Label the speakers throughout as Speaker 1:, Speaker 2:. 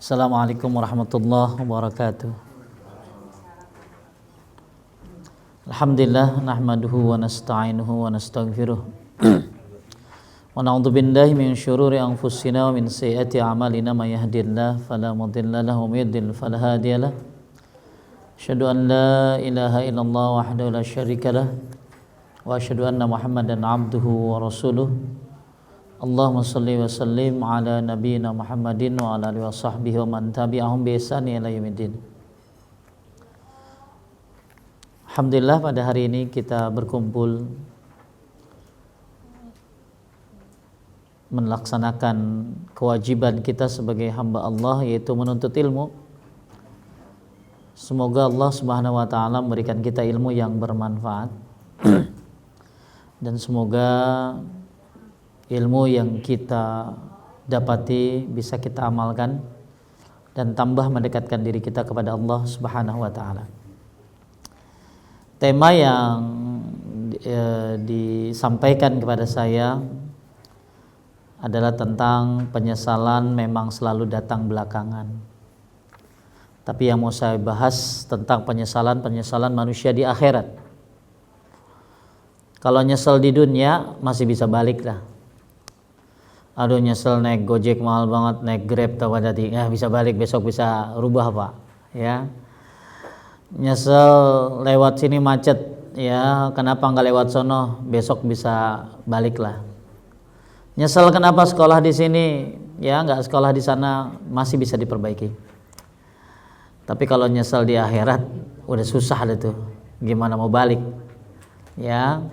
Speaker 1: Assalamualaikum warahmatullahi wabarakatuh. Alhamdulillah nahmaduhu wa nasta'inuhu wa nastaghfiruh. Wa na'udzu billahi min syururi anfusina wa min sayyiati a'malina may yahdihillahu fala mudilla lahu wa may yudlil fala hadiya lahu. Asyhadu an la ilaha illallah wahdahu la syarika lahu wa asyhadu anna Muhammadan 'abduhu wa rasuluh. Allahumma salli wa sallim ala nabiyyina Muhammadin wa ala alihi wa sahbihi wa man tabi'ahum bi ihsan ila yaumiddin. Alhamdulillah pada hari ini kita berkumpul melaksanakan kewajiban kita sebagai hamba Allah, yaitu menuntut ilmu. Semoga Allah Subhanahu wa taala memberikan kita ilmu yang bermanfaat dan semoga ilmu yang kita dapati bisa kita amalkan dan tambah mendekatkan diri kita kepada Allah Subhanahu wa taala. Tema yang disampaikan kepada saya adalah tentang penyesalan memang selalu datang belakangan. Tapi yang mau saya bahas tentang penyesalan manusia di akhirat. Kalau nyesel di dunia masih bisa balik lah. Aduh nyesel naik Gojek mahal banget, naik Grab tahu tadi, ya bisa balik, besok bisa rubah Pak, ya. Nyesel lewat sini macet, ya kenapa nggak lewat sono, besok bisa balik lah. Nyesel kenapa sekolah di sini, ya nggak sekolah di sana, masih bisa diperbaiki. Tapi kalau nyesel di akhirat udah susah deh tuh, gimana mau balik, ya.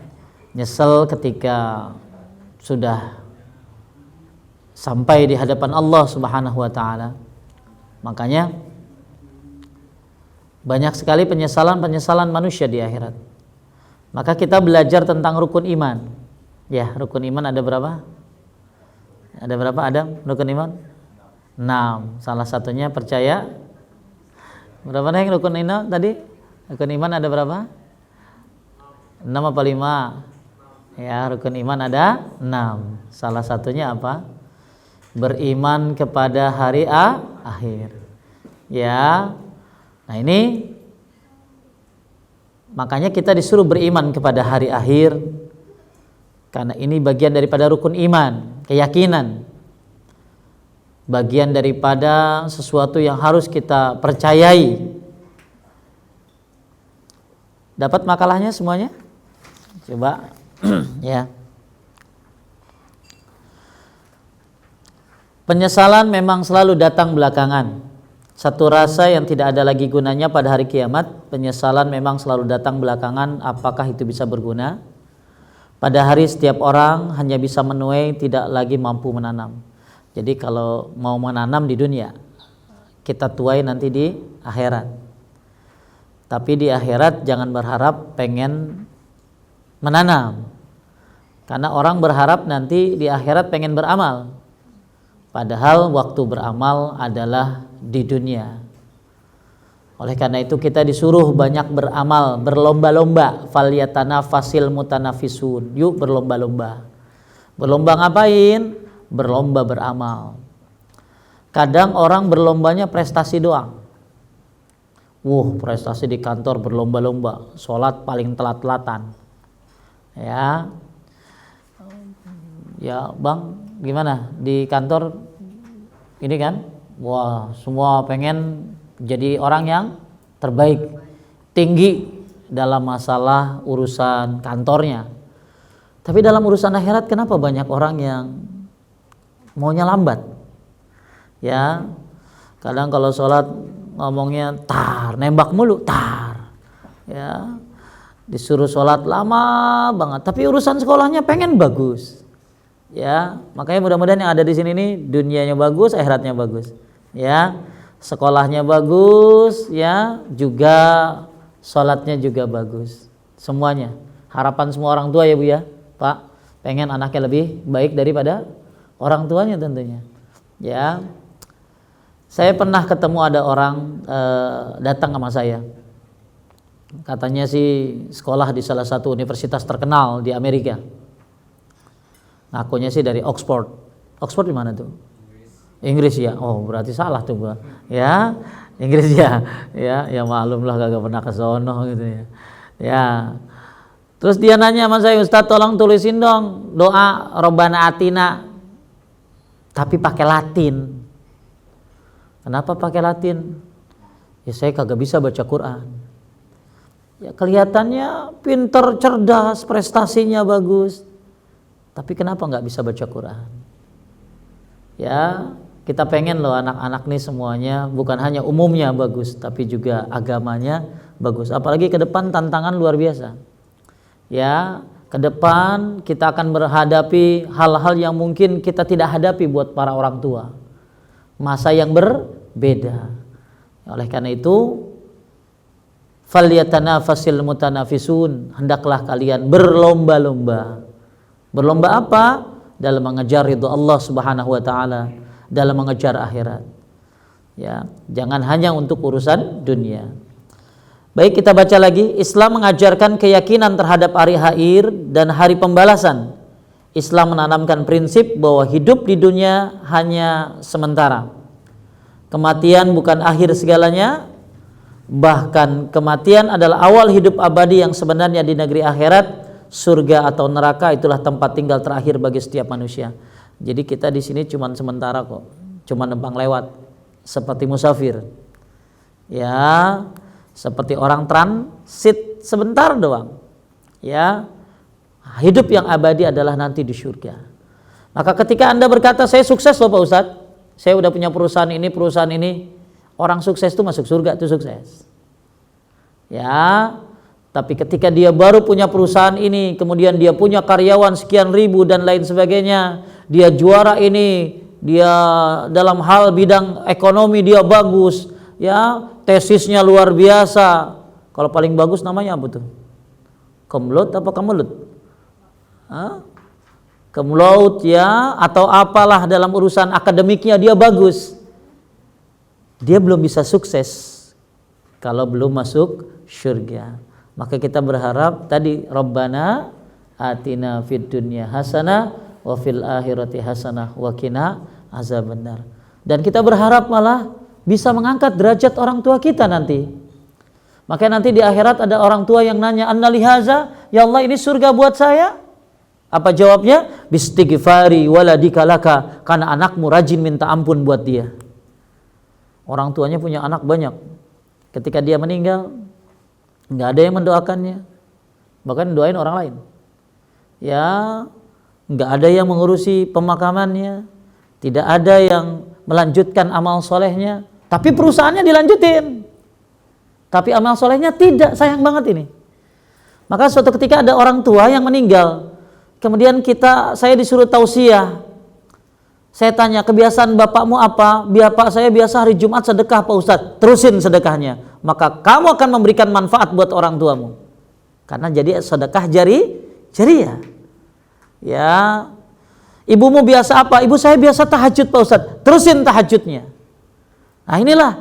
Speaker 1: Nyesel ketika sudah sampai di hadapan Allah Subhanahu wa taala. Makanya banyak sekali penyesalan manusia di akhirat. Maka kita belajar tentang rukun iman. Ya, rukun iman ada berapa? Ada berapa Adam? Rukun iman? 6. Salah satunya percaya. Berapa nih rukun iman tadi? Rukun iman ada berapa? 6 apa 5? Ya, rukun iman ada 6. Salah satunya apa? Beriman kepada hari akhir, ya. Nah ini makanya kita disuruh beriman kepada hari akhir, karena ini bagian daripada rukun iman, keyakinan, bagian daripada sesuatu yang harus kita percayai. Dapat makalahnya semuanya? Coba ya. Penyesalan memang selalu datang belakangan. Satu rasa yang tidak ada lagi gunanya pada hari kiamat. Penyesalan memang selalu datang belakangan. Apakah itu bisa berguna? Pada hari setiap orang hanya bisa menuai, tidak lagi mampu menanam. Jadi kalau mau menanam di dunia, kita tuai nanti di akhirat. Tapi di akhirat jangan berharap pengen menanam. Karena orang berharap nanti di akhirat pengen beramal. Padahal waktu beramal adalah di dunia. Oleh karena itu kita disuruh banyak beramal, berlomba-lomba. Falyatanafasil mutanafisun. Yuk berlomba-lomba. Berlomba ngapain? Berlomba beramal. Kadang orang berlombanya prestasi doang. Prestasi di kantor berlomba-lomba. Sholat paling telat-telatan. Ya bang, gimana di kantor ini kan? Semua pengen jadi orang yang terbaik, tinggi dalam masalah urusan kantornya. Tapi dalam urusan akhirat kenapa banyak orang yang maunya lambat? Ya, kadang kalau sholat ngomongnya nembak mulu, ya, disuruh sholat lama banget. Tapi urusan sekolahnya pengen bagus. Ya, makanya mudah-mudahan yang ada di sini nih dunianya bagus, akhiratnya bagus. Ya, sekolahnya bagus, ya, juga sholatnya juga bagus. Semuanya. Harapan semua orang tua ya Bu ya, Pak, pengen anaknya lebih baik daripada orang tuanya tentunya. Ya, saya pernah ketemu ada orang datang sama saya. Katanya sih sekolah di salah satu universitas terkenal di Amerika. Ngakunya sih dari Oxford. Oxford di mana tuh? Inggris ya. Oh, berarti salah tuh gua. Ya, Inggris ya. Ya maklum lah kagak pernah ke sono gitu ya. Ya. Terus dia nanya sama saya, Ustaz tolong tulisin dong doa Robbana Atina. Tapi pakai Latin. Kenapa pakai Latin? Ya saya kagak bisa baca Quran. Ya kelihatannya pinter, cerdas, prestasinya bagus. Tapi kenapa nggak bisa baca Quran? Ya kita pengen loh anak-anak nih semuanya bukan hanya umumnya bagus, tapi juga agamanya bagus. Apalagi ke depan tantangan luar biasa. Ya, ke depan kita akan menghadapi hal-hal yang mungkin kita tidak hadapi buat para orang tua. Masa yang berbeda. Oleh karena itu, falyatanafasil mutanafisun, hendaklah kalian berlomba-lomba. Berlomba apa? Dalam mengejar ridho Allah Subhanahu wa taala, dalam mengejar akhirat. Ya, jangan hanya untuk urusan dunia. Baik, kita baca lagi. Islam mengajarkan keyakinan terhadap hari akhir dan hari pembalasan. Islam menanamkan prinsip bahwa hidup di dunia hanya sementara. Kematian bukan akhir segalanya. Bahkan kematian adalah awal hidup abadi yang sebenarnya di negeri akhirat, surga atau neraka itulah tempat tinggal terakhir bagi setiap manusia. Jadi kita di sini cuma sementara kok, cuma numpang lewat, seperti musafir. Ya, seperti orang transit sebentar doang. Ya, hidup yang abadi adalah nanti di surga. Maka ketika Anda berkata saya sukses loh Pak Ustadz, saya udah punya perusahaan ini, orang sukses itu masuk surga itu sukses. Ya, tapi ketika dia baru punya perusahaan ini, kemudian dia punya karyawan sekian ribu dan lain sebagainya, dia juara ini, dia dalam hal bidang ekonomi dia bagus, ya tesisnya luar biasa. Kalau paling bagus namanya apa tuh? Kumlaut apa kamulut? Kumlaut ya, atau apalah dalam urusan akademiknya dia bagus. Dia belum bisa sukses kalau belum masuk surga. Maka kita berharap tadi Rabbana atina fid dunya hasanah wa fil akhirati hasanah wa qina azabannar. Dan kita berharap malah bisa mengangkat derajat orang tua kita nanti. Makanya nanti di akhirat ada orang tua yang nanya, annali haza, ya Allah ini surga buat saya? Apa jawabnya? Bistighfari waladika laka, karena anakmu rajin minta ampun buat dia. Orang tuanya punya anak banyak. Ketika dia meninggal, nggak ada yang mendoakannya, bahkan doain orang lain. Ya, nggak ada yang mengurusi pemakamannya, tidak ada yang melanjutkan amal solehnya. Tapi perusahaannya dilanjutin, tapi amal solehnya tidak. Sayang banget ini. Maka suatu ketika ada orang tua yang meninggal, kemudian saya disuruh tausiah. Saya tanya, kebiasaan bapakmu apa? Bapak saya biasa hari Jumat sedekah Pak Ustadz. Terusin sedekahnya, maka kamu akan memberikan manfaat buat orang tuamu. Karena jadi sedekah jariah. Ya, ibumu biasa apa? Ibu saya biasa tahajud Pak Ustadz. Terusin tahajudnya. Nah inilah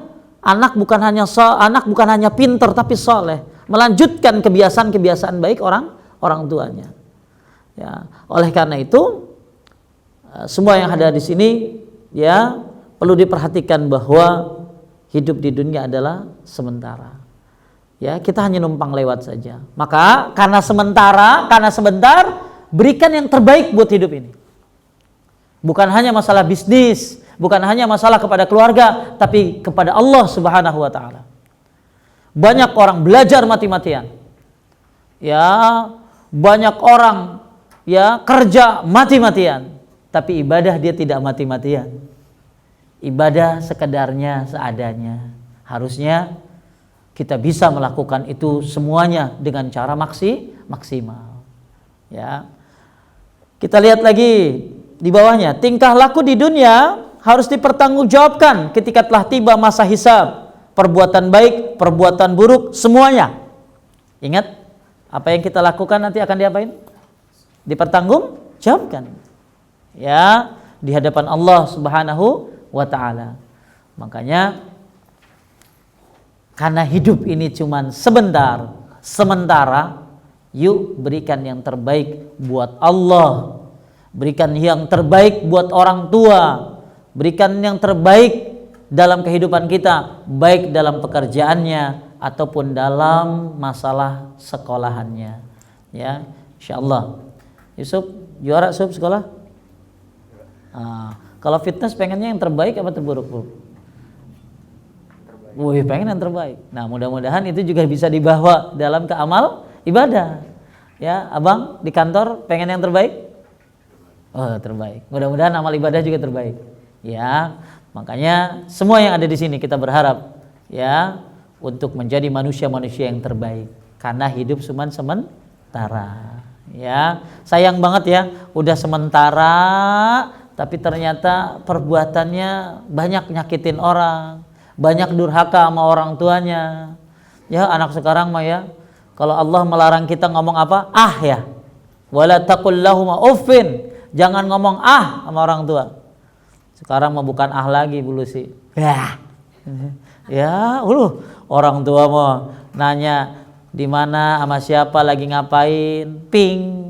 Speaker 1: anak bukan hanya pinter tapi soleh, melanjutkan kebiasaan baik orang tuanya. Ya, oleh karena itu semua yang ada di sini ya perlu diperhatikan bahwa hidup di dunia adalah sementara. Ya, kita hanya numpang lewat saja. Maka karena sebentar, berikan yang terbaik buat hidup ini. Bukan hanya masalah bisnis, bukan hanya masalah kepada keluarga, tapi kepada Allah Subhanahu wa taala. Banyak orang belajar mati-matian. Ya, banyak orang ya kerja mati-matian, tapi ibadah dia tidak mati-matian. Ibadah sekedarnya, seadanya. Harusnya kita bisa melakukan itu semuanya dengan cara maksimal. Ya. Kita lihat lagi di bawahnya, tingkah laku di dunia harus dipertanggungjawabkan ketika telah tiba masa hisab. Perbuatan baik, perbuatan buruk, semuanya. Ingat, apa yang kita lakukan nanti akan diapain? Dipertanggungjawabkan. Ya, di hadapan Allah Subhanahu wa taala. Makanya karena hidup ini cuma sementara, yuk berikan yang terbaik buat Allah. Berikan yang terbaik buat orang tua. berikan yang terbaik dalam kehidupan kita, baik dalam pekerjaannya ataupun dalam masalah sekolahannya. Ya, insyaallah. Yusuf, juara Sub sekolah? Kalau fitness pengennya yang terbaik apa terburuk, Bu? Wih, pengen yang terbaik. Nah, mudah-mudahan itu juga bisa dibawa dalam ke amal ibadah. Ya, Abang di kantor pengen yang terbaik? Oh, terbaik. Mudah-mudahan amal ibadah juga terbaik. Ya, makanya semua yang ada di sini kita berharap ya untuk menjadi manusia-manusia yang terbaik. Karena hidup cuma sementara. Ya, sayang banget ya, udah sementara tapi ternyata perbuatannya banyak nyakitin orang, banyak durhaka sama orang tuanya. Ya, anak sekarang mah ya, kalau Allah melarang kita ngomong apa? Ah ya. Wala taqul lahum uffin. Jangan ngomong ah sama orang tua. Sekarang mah bukan ah lagi bulu sih. Ya, orang tua mau nanya di mana sama siapa lagi ngapain, ping.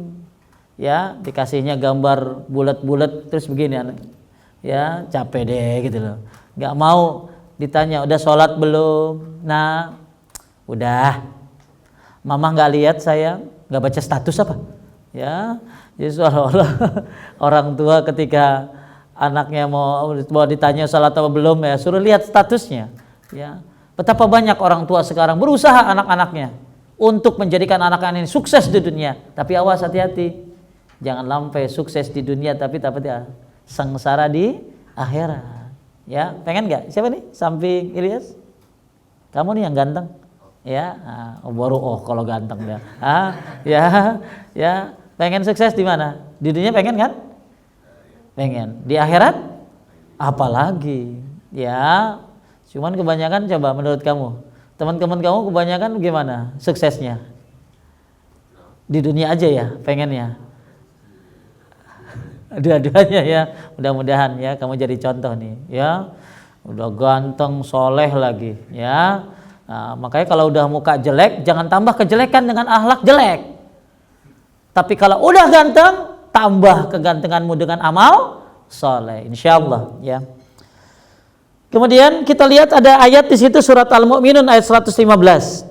Speaker 1: Ya, dikasihnya gambar bulat-bulat terus begini anak. Ya, capek deh gitu loh. Enggak mau ditanya udah sholat belum? Nah, udah. Mama nggak lihat saya, nggak baca status apa? Ya, jadi seolah-olah orang tua ketika anaknya mau ditanya sholat apa belum ya suruh lihat statusnya. Ya, betapa banyak orang tua sekarang berusaha anak-anaknya untuk menjadikan anak-anak ini sukses di dunia. Tapi awas, hati-hati, jangan sampai sukses di dunia tapi ya sengsara di akhirat. Ya, pengen nggak? Siapa nih? Samping Ilyas? Kamu nih yang ganteng. Ya, baru kalau ganteng dia. Ya, pengen sukses di mana? Di dunia pengen kan? Pengen. Di akhirat apalagi? Ya, cuman kebanyakan coba menurut kamu, teman-teman kamu kebanyakan gimana suksesnya? Di dunia aja ya, pengennya. Dua-duanya ya. Mudah-mudahan ya kamu jadi contoh nih, ya. Udah ganteng, soleh lagi, ya. Nah, makanya kalau udah muka jelek, jangan tambah kejelekan dengan akhlak jelek. Tapi kalau udah ganteng, tambah kegantenganmu dengan amal soleh, insyaallah ya. Kemudian kita lihat ada ayat di situ surat Al-Mu'minun ayat 115.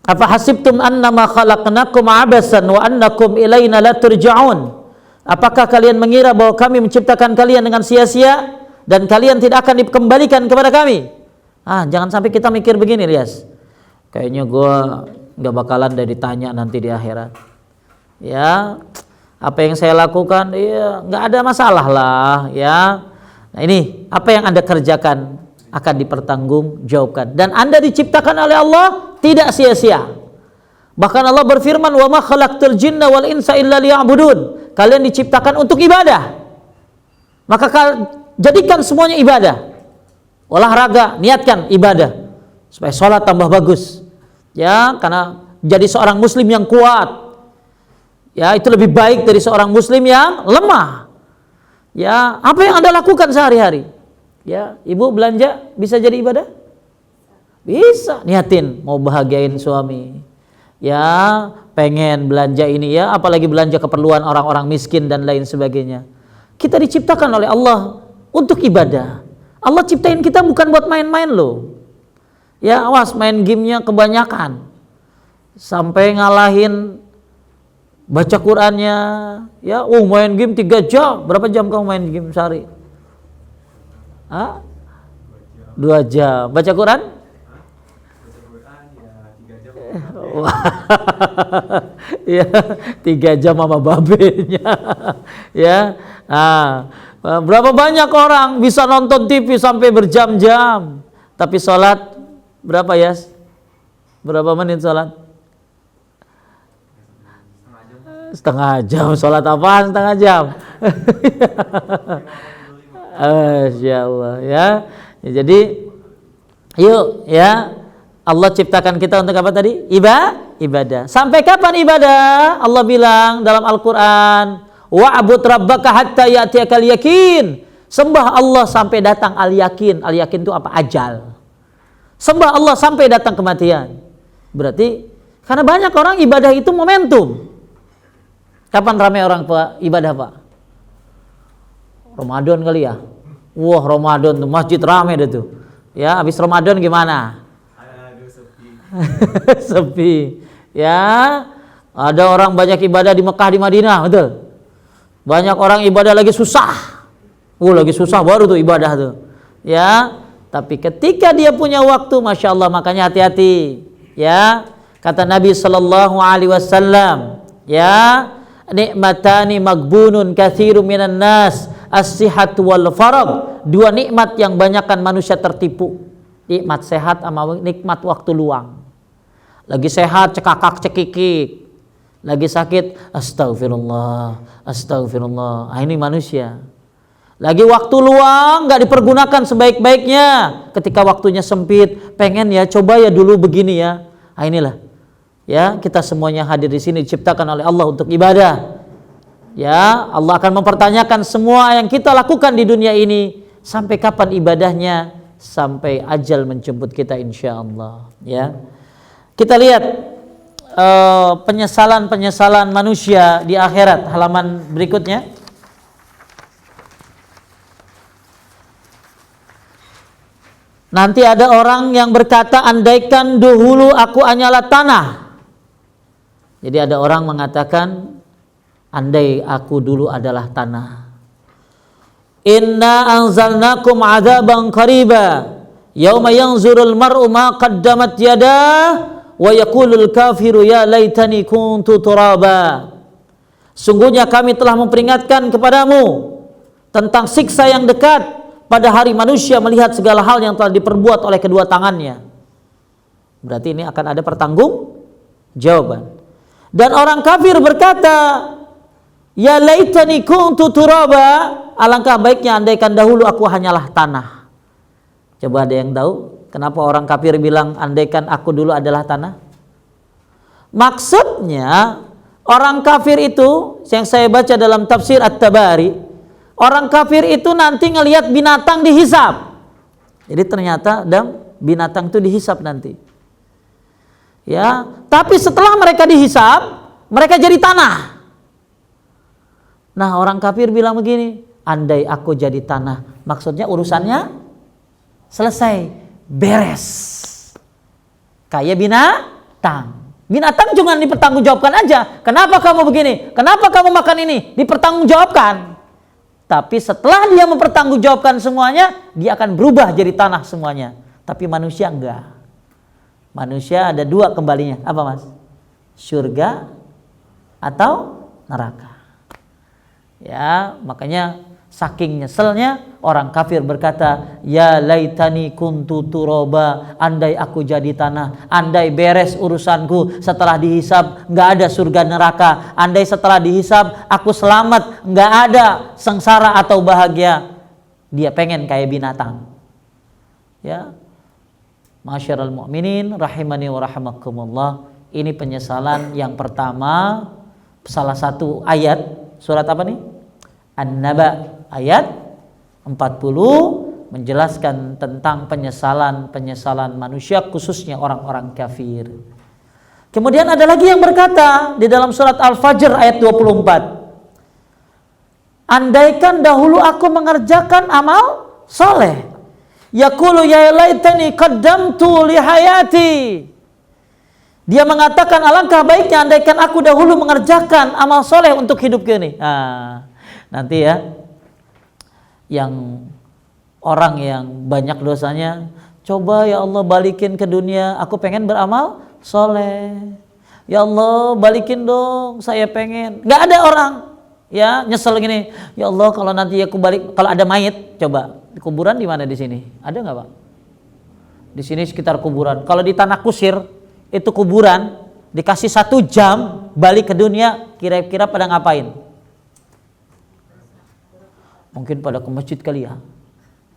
Speaker 1: Afa hasibtum annama khalaqnakum abasan wa annakum ilaina la turja'un. Apakah kalian mengira bahwa kami menciptakan kalian dengan sia-sia dan kalian tidak akan dikembalikan kepada kami? Jangan sampai kita mikir begini, Lias. Kayaknya gue nggak bakalan ditanya nanti di akhirat. Ya, apa yang saya lakukan, ya nggak ada masalah lah, ya. Nah ini apa yang Anda kerjakan akan dipertanggungjawabkan dan Anda diciptakan oleh Allah tidak sia-sia. Bahkan Allah berfirman, "Wa ma khalaqtul jinna wal insa illa liya'budun." Kalian diciptakan untuk ibadah. Maka jadikan semuanya ibadah. Olahraga, niatkan ibadah supaya sholat tambah bagus. Ya, karena jadi seorang muslim yang kuat. Ya, itu lebih baik dari seorang muslim yang lemah. Ya, apa yang Anda lakukan sehari-hari? Ya, ibu belanja bisa jadi ibadah? Bisa, niatin mau bahagiain suami. Ya, pengen belanja ini ya, apalagi belanja keperluan orang-orang miskin dan lain sebagainya. Kita diciptakan oleh Allah untuk ibadah. Allah ciptain kita bukan buat main-main loh. Ya, awas main gamenya kebanyakan. Sampai ngalahin baca Qur'annya. Ya, main game 3 jam. Berapa jam kamu main game sehari? 2 jam. Baca Quran? Ya, 3 jam sama babenya. Ya. Berapa banyak orang bisa nonton TV sampai berjam-jam, tapi sholat berapa ya? Berapa menit sholat? Setengah jam. Sholat apaan setengah jam? Insyaallah ya. Jadi yuk ya, Allah ciptakan kita untuk apa tadi? Ibadah. Sampai kapan ibadah? Allah bilang dalam Al-Qur'an, wa'bud rabbaka hatta ya'tiyakal yakin. Sembah Allah sampai datang al-yakin. Al-yakin itu apa? Ajal. Sembah Allah sampai datang kematian. Berarti karena banyak orang ibadah itu momentum. Kapan ramai orang ibadah, Pak? Ramadan kali ya. Wah, Ramadan tuh masjid rame deh tuh. Ya, habis Ramadan gimana?
Speaker 2: Aduh, sepi.
Speaker 1: Sepi. Ya, ada orang banyak ibadah di Mekah, di Madinah, betul. Banyak orang ibadah lagi susah. Lagi susah baru tuh ibadah tuh. Ya, tapi ketika dia punya waktu, masya Allah, makanya hati-hati. Ya, kata Nabi Sallallahu Alaihi Wasallam, ya, nikmatani magbunun katsirun minan nas, as-sihat wal farag. Dua nikmat yang banyakkan manusia tertipu. Nikmat sehat sama nikmat waktu luang. Lagi sehat cekakak cekikik, lagi sakit astagfirullah, astagfirullah. Ini manusia. Lagi waktu luang nggak dipergunakan sebaik-baiknya. Ketika waktunya sempit, pengen ya coba ya dulu begini ya. Inilah ya, kita semuanya hadir di sini diciptakan oleh Allah untuk ibadah. Ya, Allah akan mempertanyakan semua yang kita lakukan di dunia ini, sampai kapan ibadahnya, sampai ajal menjemput kita insyaallah. Ya, kita lihat penyesalan manusia di akhirat, halaman berikutnya. Nanti ada orang yang berkata, andaikan dahulu aku hanyalah tanah. Jadi ada orang mengatakan, andai aku dulu adalah tanah. Inna anzalnakum adzaban qariba yauma yanzurul mar'u ma qaddamat yadah wa yaqulul kafiru ya laitani kuntu turaba. Sungguhnya kami telah memperingatkan kepadamu tentang siksa yang dekat pada hari manusia melihat segala hal yang telah diperbuat oleh kedua tangannya. Berarti ini akan ada pertanggungjawaban. Dan orang kafir berkata, ya laitani kuntu turaba, alangkah baiknya andaikan dahulu aku hanyalah tanah. Coba ada yang tahu kenapa orang kafir bilang andaikan aku dulu adalah tanah? Maksudnya orang kafir itu yang saya baca dalam tafsir At-Tabari, orang kafir itu nanti ngelihat binatang dihisab. Jadi ternyata binatang itu dihisab nanti. Ya, tapi setelah mereka dihisab, mereka jadi tanah. Nah, orang kafir bilang begini, andai aku jadi tanah, maksudnya urusannya selesai, beres. Kayak binatang. Binatang cuma dipertanggungjawabkan aja. Kenapa kamu begini? Kenapa kamu makan ini? Dipertanggungjawabkan. Tapi setelah dia mempertanggungjawabkan semuanya, dia akan berubah jadi tanah semuanya. Tapi manusia enggak. Manusia ada dua kembalinya. Apa mas? Surga atau neraka. Ya, makanya saking nyeselnya orang kafir berkata, ya laitani kuntu turaba, andai aku jadi tanah, andai beres urusanku setelah dihisab, nggak ada surga neraka, andai setelah dihisab aku selamat, nggak ada sengsara atau bahagia. Dia pengen kayak binatang. Ya, Masyiral mu'minin rahimani wa rahimakumullah. Ini penyesalan yang pertama, salah satu ayat surat apa nih? An-Naba ayat 40 menjelaskan tentang penyesalan manusia, khususnya orang-orang kafir. Kemudian ada lagi yang berkata di dalam surat Al-Fajr ayat 24, andaikan dahulu aku mengerjakan amal soleh, yaqulu ya laitani qaddamtu li hayati. Dia mengatakan alangkah baiknya andaikan aku dahulu mengerjakan amal soleh untuk hidup ini. Nanti ya, yang orang yang banyak dosanya, coba ya Allah balikin ke dunia, aku pengen beramal soleh. Ya Allah balikin dong, saya pengen. Nggak ada orang ya nyesel gini, ya Allah kalau nanti aku balik, kalau ada mayit, coba kuburan di mana di sini? Ada nggak Pak? Di sini sekitar kuburan. Kalau di Tanah Kusir itu kuburan, dikasih 1 jam balik ke dunia, kira-kira pada ngapain? Mungkin pada ke masjid kali ya.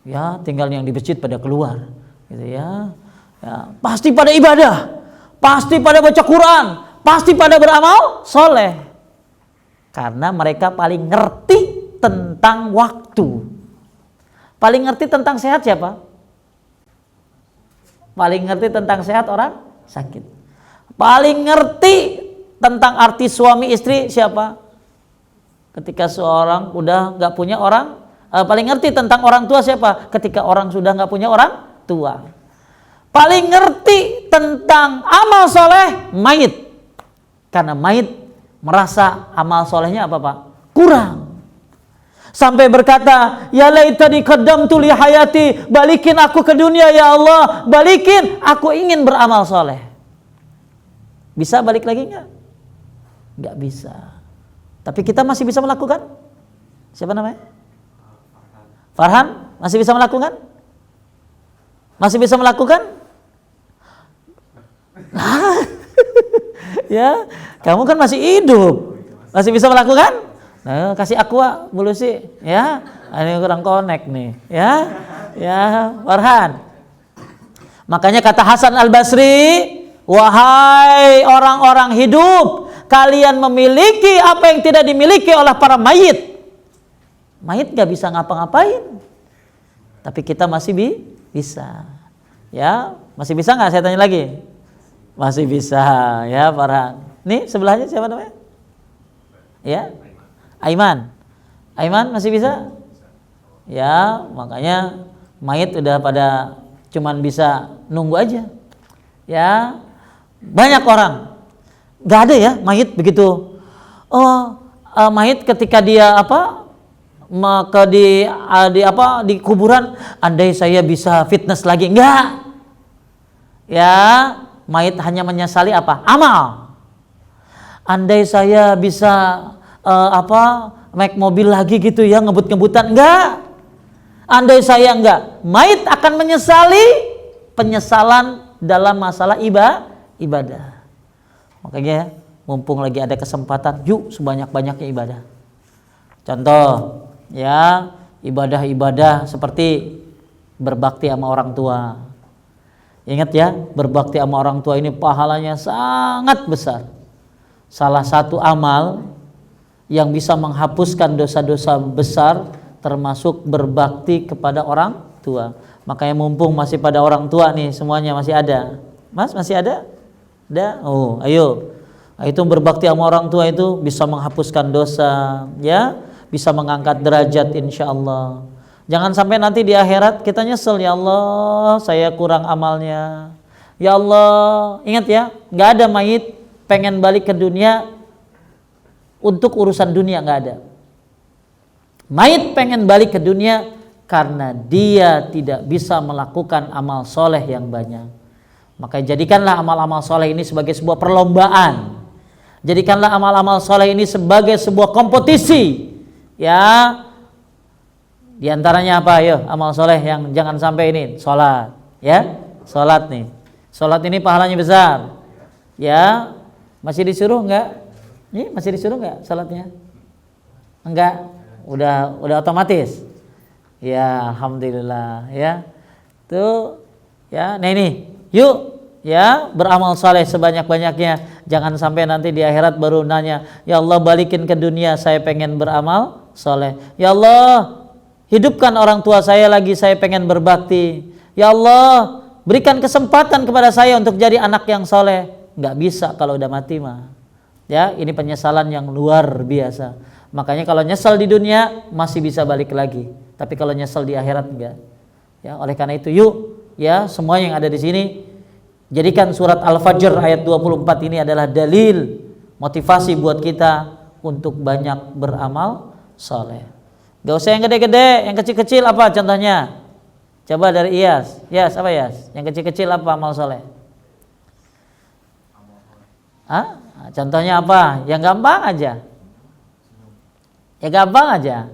Speaker 1: Ya, tinggal yang di masjid pada keluar, gitu ya. Ya, pasti pada ibadah, pasti pada baca Quran, pasti pada beramal soleh. Karena mereka paling ngerti tentang waktu. Paling ngerti tentang sehat siapa? Paling ngerti tentang sehat orang sakit. Paling ngerti tentang arti suami istri siapa? Ketika seorang udah gak punya orang Paling ngerti tentang orang tua siapa? Ketika orang sudah nggak punya orang tua. Paling ngerti tentang amal soleh mayit, karena mayit merasa amal solehnya apa Pak? Kurang. Sampai berkata, ya laitani qaddamtu li hayati, balikin aku ke dunia ya Allah, balikin, aku ingin beramal soleh. Bisa balik lagi nggak? Nggak bisa. Tapi kita masih bisa melakukan. Siapa namanya? Farhan, masih bisa melakukan? Masih bisa melakukan? Ya, kamu kan masih hidup, masih bisa melakukan? Nah, kasih aqua bulu sih, ya. Ini kurang connect nih, ya, ya, Farhan. Makanya kata Hasan Al Basri, wahai orang-orang hidup, kalian memiliki apa yang tidak dimiliki oleh para mayit. Mayit nggak bisa ngapa-ngapain, tapi kita masih bisa, ya, masih bisa nggak? Saya tanya lagi. Masih bisa, ya Farhan. Nih sebelahnya siapa namanya? Ya, Aiman. Aiman masih bisa? Ya, makanya mayit udah pada cuman bisa nunggu aja. Ya, banyak orang nggak ada ya mayit begitu. Mayit ketika dia di kuburan, andai saya bisa fitness lagi, enggak. Ya, mayit hanya menyesali apa? Amal. Andai saya bisa naik mobil lagi gitu ya, ngebut-ngebutan, enggak. Andai saya enggak, mayit akan menyesali penyesalan dalam masalah ibadah. Makanya mumpung lagi ada kesempatan, yuk sebanyak-banyaknya ibadah. Contoh, ya, ibadah-ibadah seperti berbakti sama orang tua. Ingat ya, berbakti sama orang tua ini pahalanya sangat besar. Salah satu amal yang bisa menghapuskan dosa-dosa besar termasuk berbakti kepada orang tua. Makanya mumpung masih pada orang tua nih, semuanya masih ada. Mas, masih ada? Ada? Oh, ayo. Itu berbakti sama orang tua itu bisa menghapuskan dosa, ya, bisa mengangkat derajat insyaallah. Jangan sampai nanti di akhirat kita nyesel, ya Allah saya kurang amalnya. Ya Allah, ingat ya, nggak ada mayit pengen balik ke dunia untuk urusan dunia, nggak ada. Mayit pengen balik ke dunia karena dia tidak bisa melakukan amal soleh yang banyak. Maka jadikanlah amal-amal soleh ini sebagai sebuah perlombaan. Jadikanlah amal-amal soleh ini sebagai sebuah kompetisi. Ya, di antaranya apa? Yo, amal soleh yang jangan sampai ini, sholat, ya, sholat nih, sholat ini pahalanya besar, ya. Masih disuruh enggak? Nih masih disuruh enggak sholatnya? Enggak, udah otomatis. Ya, alhamdulillah, ya. Tuh, ya, nah ini, yuk, ya, beramal soleh sebanyak-banyaknya. Jangan sampai nanti di akhirat baru nanya, ya Allah balikin ke dunia, saya pengen beramal soleh. Ya Allah, hidupkan orang tua saya lagi, saya pengen berbakti. Ya Allah, berikan kesempatan kepada saya untuk jadi anak yang soleh. Nggak bisa kalau udah mati mah. Ya, ini penyesalan yang luar biasa. Makanya kalau nyesal di dunia masih bisa balik lagi. Tapi kalau nyesal di akhirat enggak. Ya, oleh karena itu yuk, ya, semua yang ada di sini jadikan surat Al-Fajr ayat 24 ini adalah dalil motivasi buat kita untuk banyak beramal soleh. Gak usah yang gede-gede, yang kecil-kecil apa contohnya? Coba dari Iyas. Iyas, apa Iyas? Yang kecil-kecil apa amal soleh? Hah? Contohnya apa? Yang gampang aja. Ya gampang aja.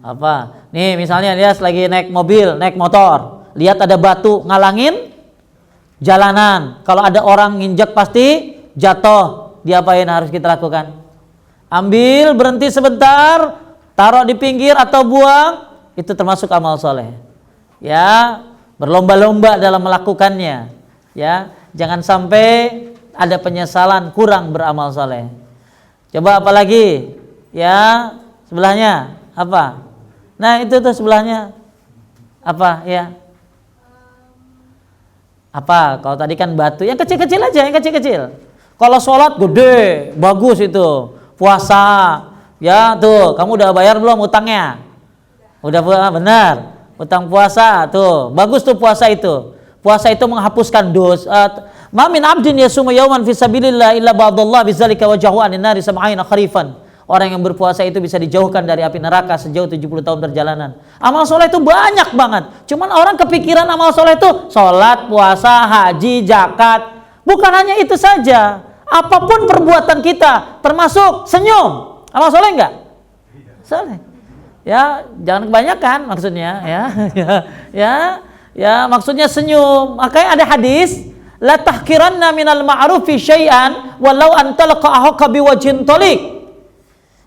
Speaker 1: Apa? Nih misalnya Iyas lagi naik mobil, naik motor, lihat ada batu ngalangin jalanan. Kalau ada orang nginjek pasti jatuh. Diapain harus kita lakukan? Ambil, berhenti sebentar, taruh di pinggir atau buang, itu termasuk amal soleh. Ya, berlomba-lomba dalam melakukannya. Ya, jangan sampai ada penyesalan kurang beramal soleh. Coba apa lagi? Ya, sebelahnya apa? Nah itu tuh sebelahnya apa? Ya, apa? Kalau tadi kan batu, yang kecil-kecil aja, yang kecil-kecil. Kalau sholat gede, bagus itu. Puasa. Ya tuh, kamu udah bayar belum utangnya? Udah benar. Utang puasa tuh. Bagus tuh puasa itu. Puasa itu menghapuskan dosa. Ma min abdin yasumu yawman fi sabilillah illa ba'dallah bidzalika wajahu anin nari sab'ina kharifan. Orang yang berpuasa itu bisa dijauhkan dari api neraka sejauh 70 tahun perjalanan. Amal soleh itu banyak banget. Cuman orang kepikiran amal soleh itu sholat, puasa, haji, zakat. Bukan hanya itu saja. Apapun perbuatan kita, termasuk senyum. Amal soleh enggak? Soleh. Ya, jangan kebanyakan maksudnya ya. Ya, maksudnya senyum. Makanya ada hadis, la tahkiranna minal ma'rufi syai'an walau an talqa ahqa biwajhin taliq.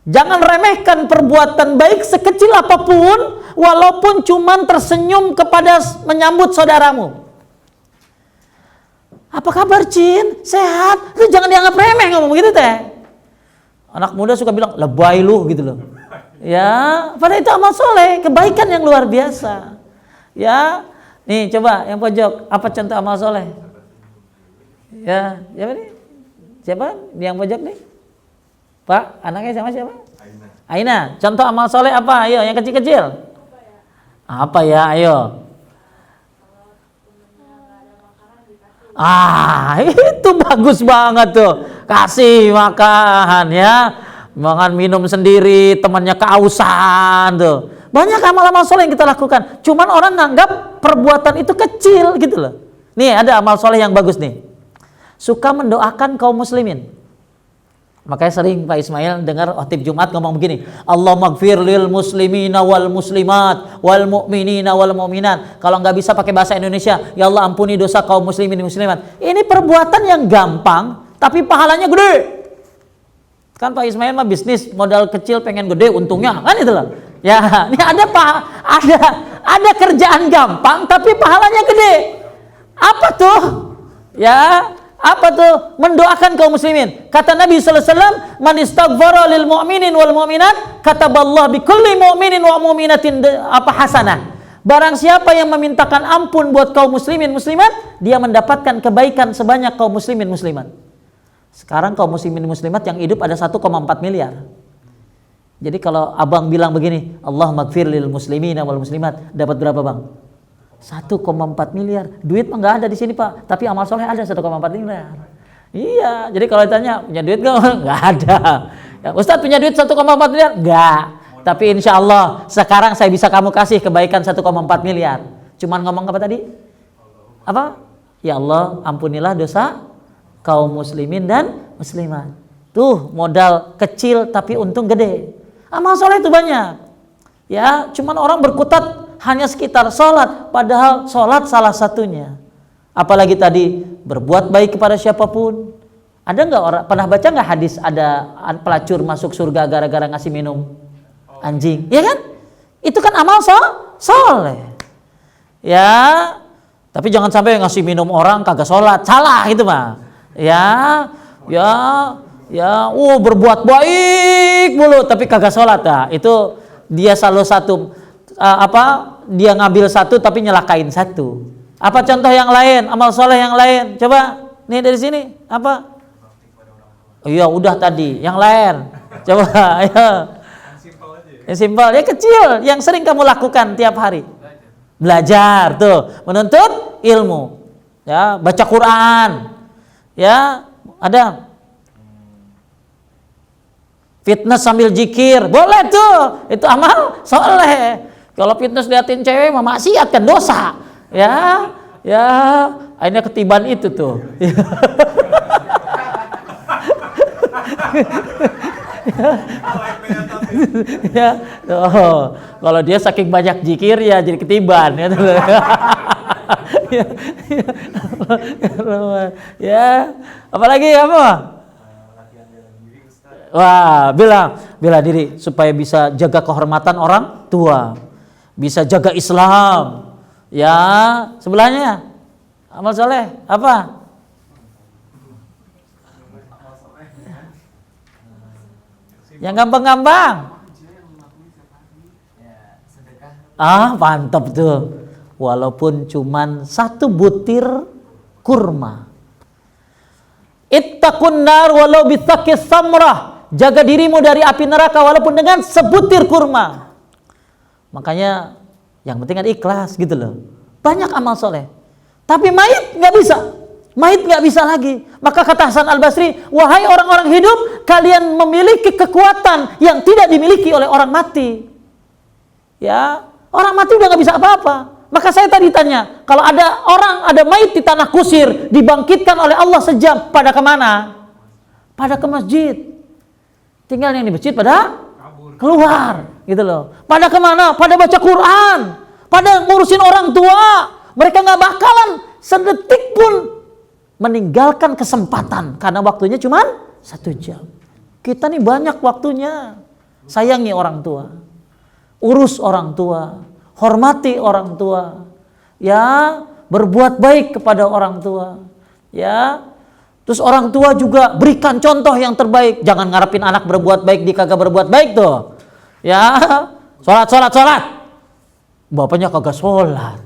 Speaker 1: Jangan remehkan perbuatan baik sekecil apapun walaupun cuman tersenyum kepada menyambut saudaramu. Apa kabar Cin? Sehat? Lu jangan dianggap remeh ngomong begitu teh. Anak muda suka bilang lebay lu gitu loh. Ya, padahal itu amal soleh, kebaikan yang luar biasa. Ya, nih coba yang pojok, apa contoh amal soleh? Ya, siapa nih? Siapa? Yang pojok nih? Pak, anaknya sama siapa? Aina. Contoh amal soleh apa? Ayo, yang kecil-kecil. Apa ya? Ayo. Itu bagus banget tuh. Kasih makan ya. Makan minum sendiri, temannya keausan tuh. Banyak amal-amal soleh yang kita lakukan. Cuman orang nganggap perbuatan itu kecil gitu loh. Nih ada amal soleh yang bagus nih. Suka mendoakan kaum muslimin. Makanya sering Pak Ismail dengar khotib Jumat ngomong begini, Allahumma gfir lil muslimina wal muslimat wal mu'minina wal mu'minat. Kalau nggak bisa pakai bahasa Indonesia, ya Allah ampuni dosa kaum muslimin muslimat. Ini perbuatan yang gampang tapi pahalanya gede. Kan Pak Ismail mah bisnis modal kecil pengen gede untungnya, kan itu loh. Ya, ini ada kerjaan gampang tapi pahalanya gede. Apa tuh? Ya, apa tuh? Mendoakan kaum muslimin. Kata Nabi sallallahu alaihi wasallam, "Man istaghfara lil mu'minin wal mu'minat, kataballahu bi kulli mu'minin wa mu'minatin hasanah." Barang siapa yang memintakan ampun buat kaum muslimin muslimat, dia mendapatkan kebaikan sebanyak kaum muslimin muslimat. Sekarang kaum muslimin muslimat yang hidup ada 1,4 miliar. Jadi kalau abang bilang begini, Allahumma gfir lil muslimina wal muslimat, dapat berapa bang? 1,4 miliar. Duit mah nggak ada di sini Pak, tapi amal soleh ada 1,4 miliar. Iya, jadi kalau ditanya punya duit nggak ada. Ya, Ustadz punya duit 1,4 miliar? Nggak. Tapi insya Allah sekarang saya bisa kamu kasih kebaikan 1,4 miliar. Cuman ngomong apa tadi? Apa? Ya Allah ampunilah dosa kaum muslimin dan muslimat. Tuh modal kecil tapi untung gede. Amal soleh itu banyak. Ya, cuman orang berkutat hanya sekitar sholat, padahal sholat salah satunya. Apalagi tadi berbuat baik kepada siapapun. Ada nggak orang pernah baca nggak hadis ada pelacur masuk surga gara-gara ngasih minum anjing? Ya kan? Itu kan amal soleh. Ya, tapi jangan sampai ngasih minum orang kagak sholat, salah itu mah. Ya, berbuat baik mulu tapi kagak sholat. Nah, itu dia selalu satu. Dia ngambil satu tapi nyelakain satu. Apa contoh yang lain, amal soleh yang lain? Coba nih dari sini apa? Oh iya udah tadi, yang lain. Coba ayo. Yang simpel, ya kecil, yang sering kamu lakukan tiap hari. Belajar tuh, menuntut ilmu. Ya, baca Quran. Ya, ada. Fitness sambil zikir, boleh tuh. Itu amal soleh. Kalau fitness liatin cewek mah maksiat kan dosa. Ya, akhirnya ketiban itu tuh. Ya, kalau dia saking banyak zikir ya jadi ketiban ya. Ya, apalagi apa? Wah, bela diri supaya bisa jaga kehormatan orang tua. Bisa jaga Islam. Ya, sebelahnya amal soleh apa? Yang gampang-gampang. Mantap tuh. Walaupun cuman 1 butir kurma. Ittaqun nar walau bisakis samrah. Jaga dirimu dari api neraka walaupun dengan sebutir kurma. Makanya yang penting kan ikhlas gitu loh. Banyak amal soleh. Tapi mayit nggak bisa. Mayit nggak bisa lagi. Maka kata Hasan Al-Basri, wahai orang-orang hidup, kalian memiliki kekuatan yang tidak dimiliki oleh orang mati. Ya, orang mati udah nggak bisa apa-apa. Maka saya tadi tanya, kalau ada mayit di tanah kusir, dibangkitkan oleh Allah sejam, pada kemana? Pada ke masjid. Tinggal yang di masjid pada keluar, gitu loh. Pada kemana? Pada baca Quran, pada ngurusin orang tua. Mereka nggak bakalan sedetik pun meninggalkan kesempatan, karena waktunya cuma 1 jam. Kita nih banyak waktunya. Sayangi orang tua, urus orang tua, hormati orang tua, ya, berbuat baik kepada orang tua, ya. Terus orang tua juga berikan contoh yang terbaik. Jangan ngarepin anak berbuat baik, dia kagak berbuat baik tuh, ya. Sholat. Bapaknya kagak sholat.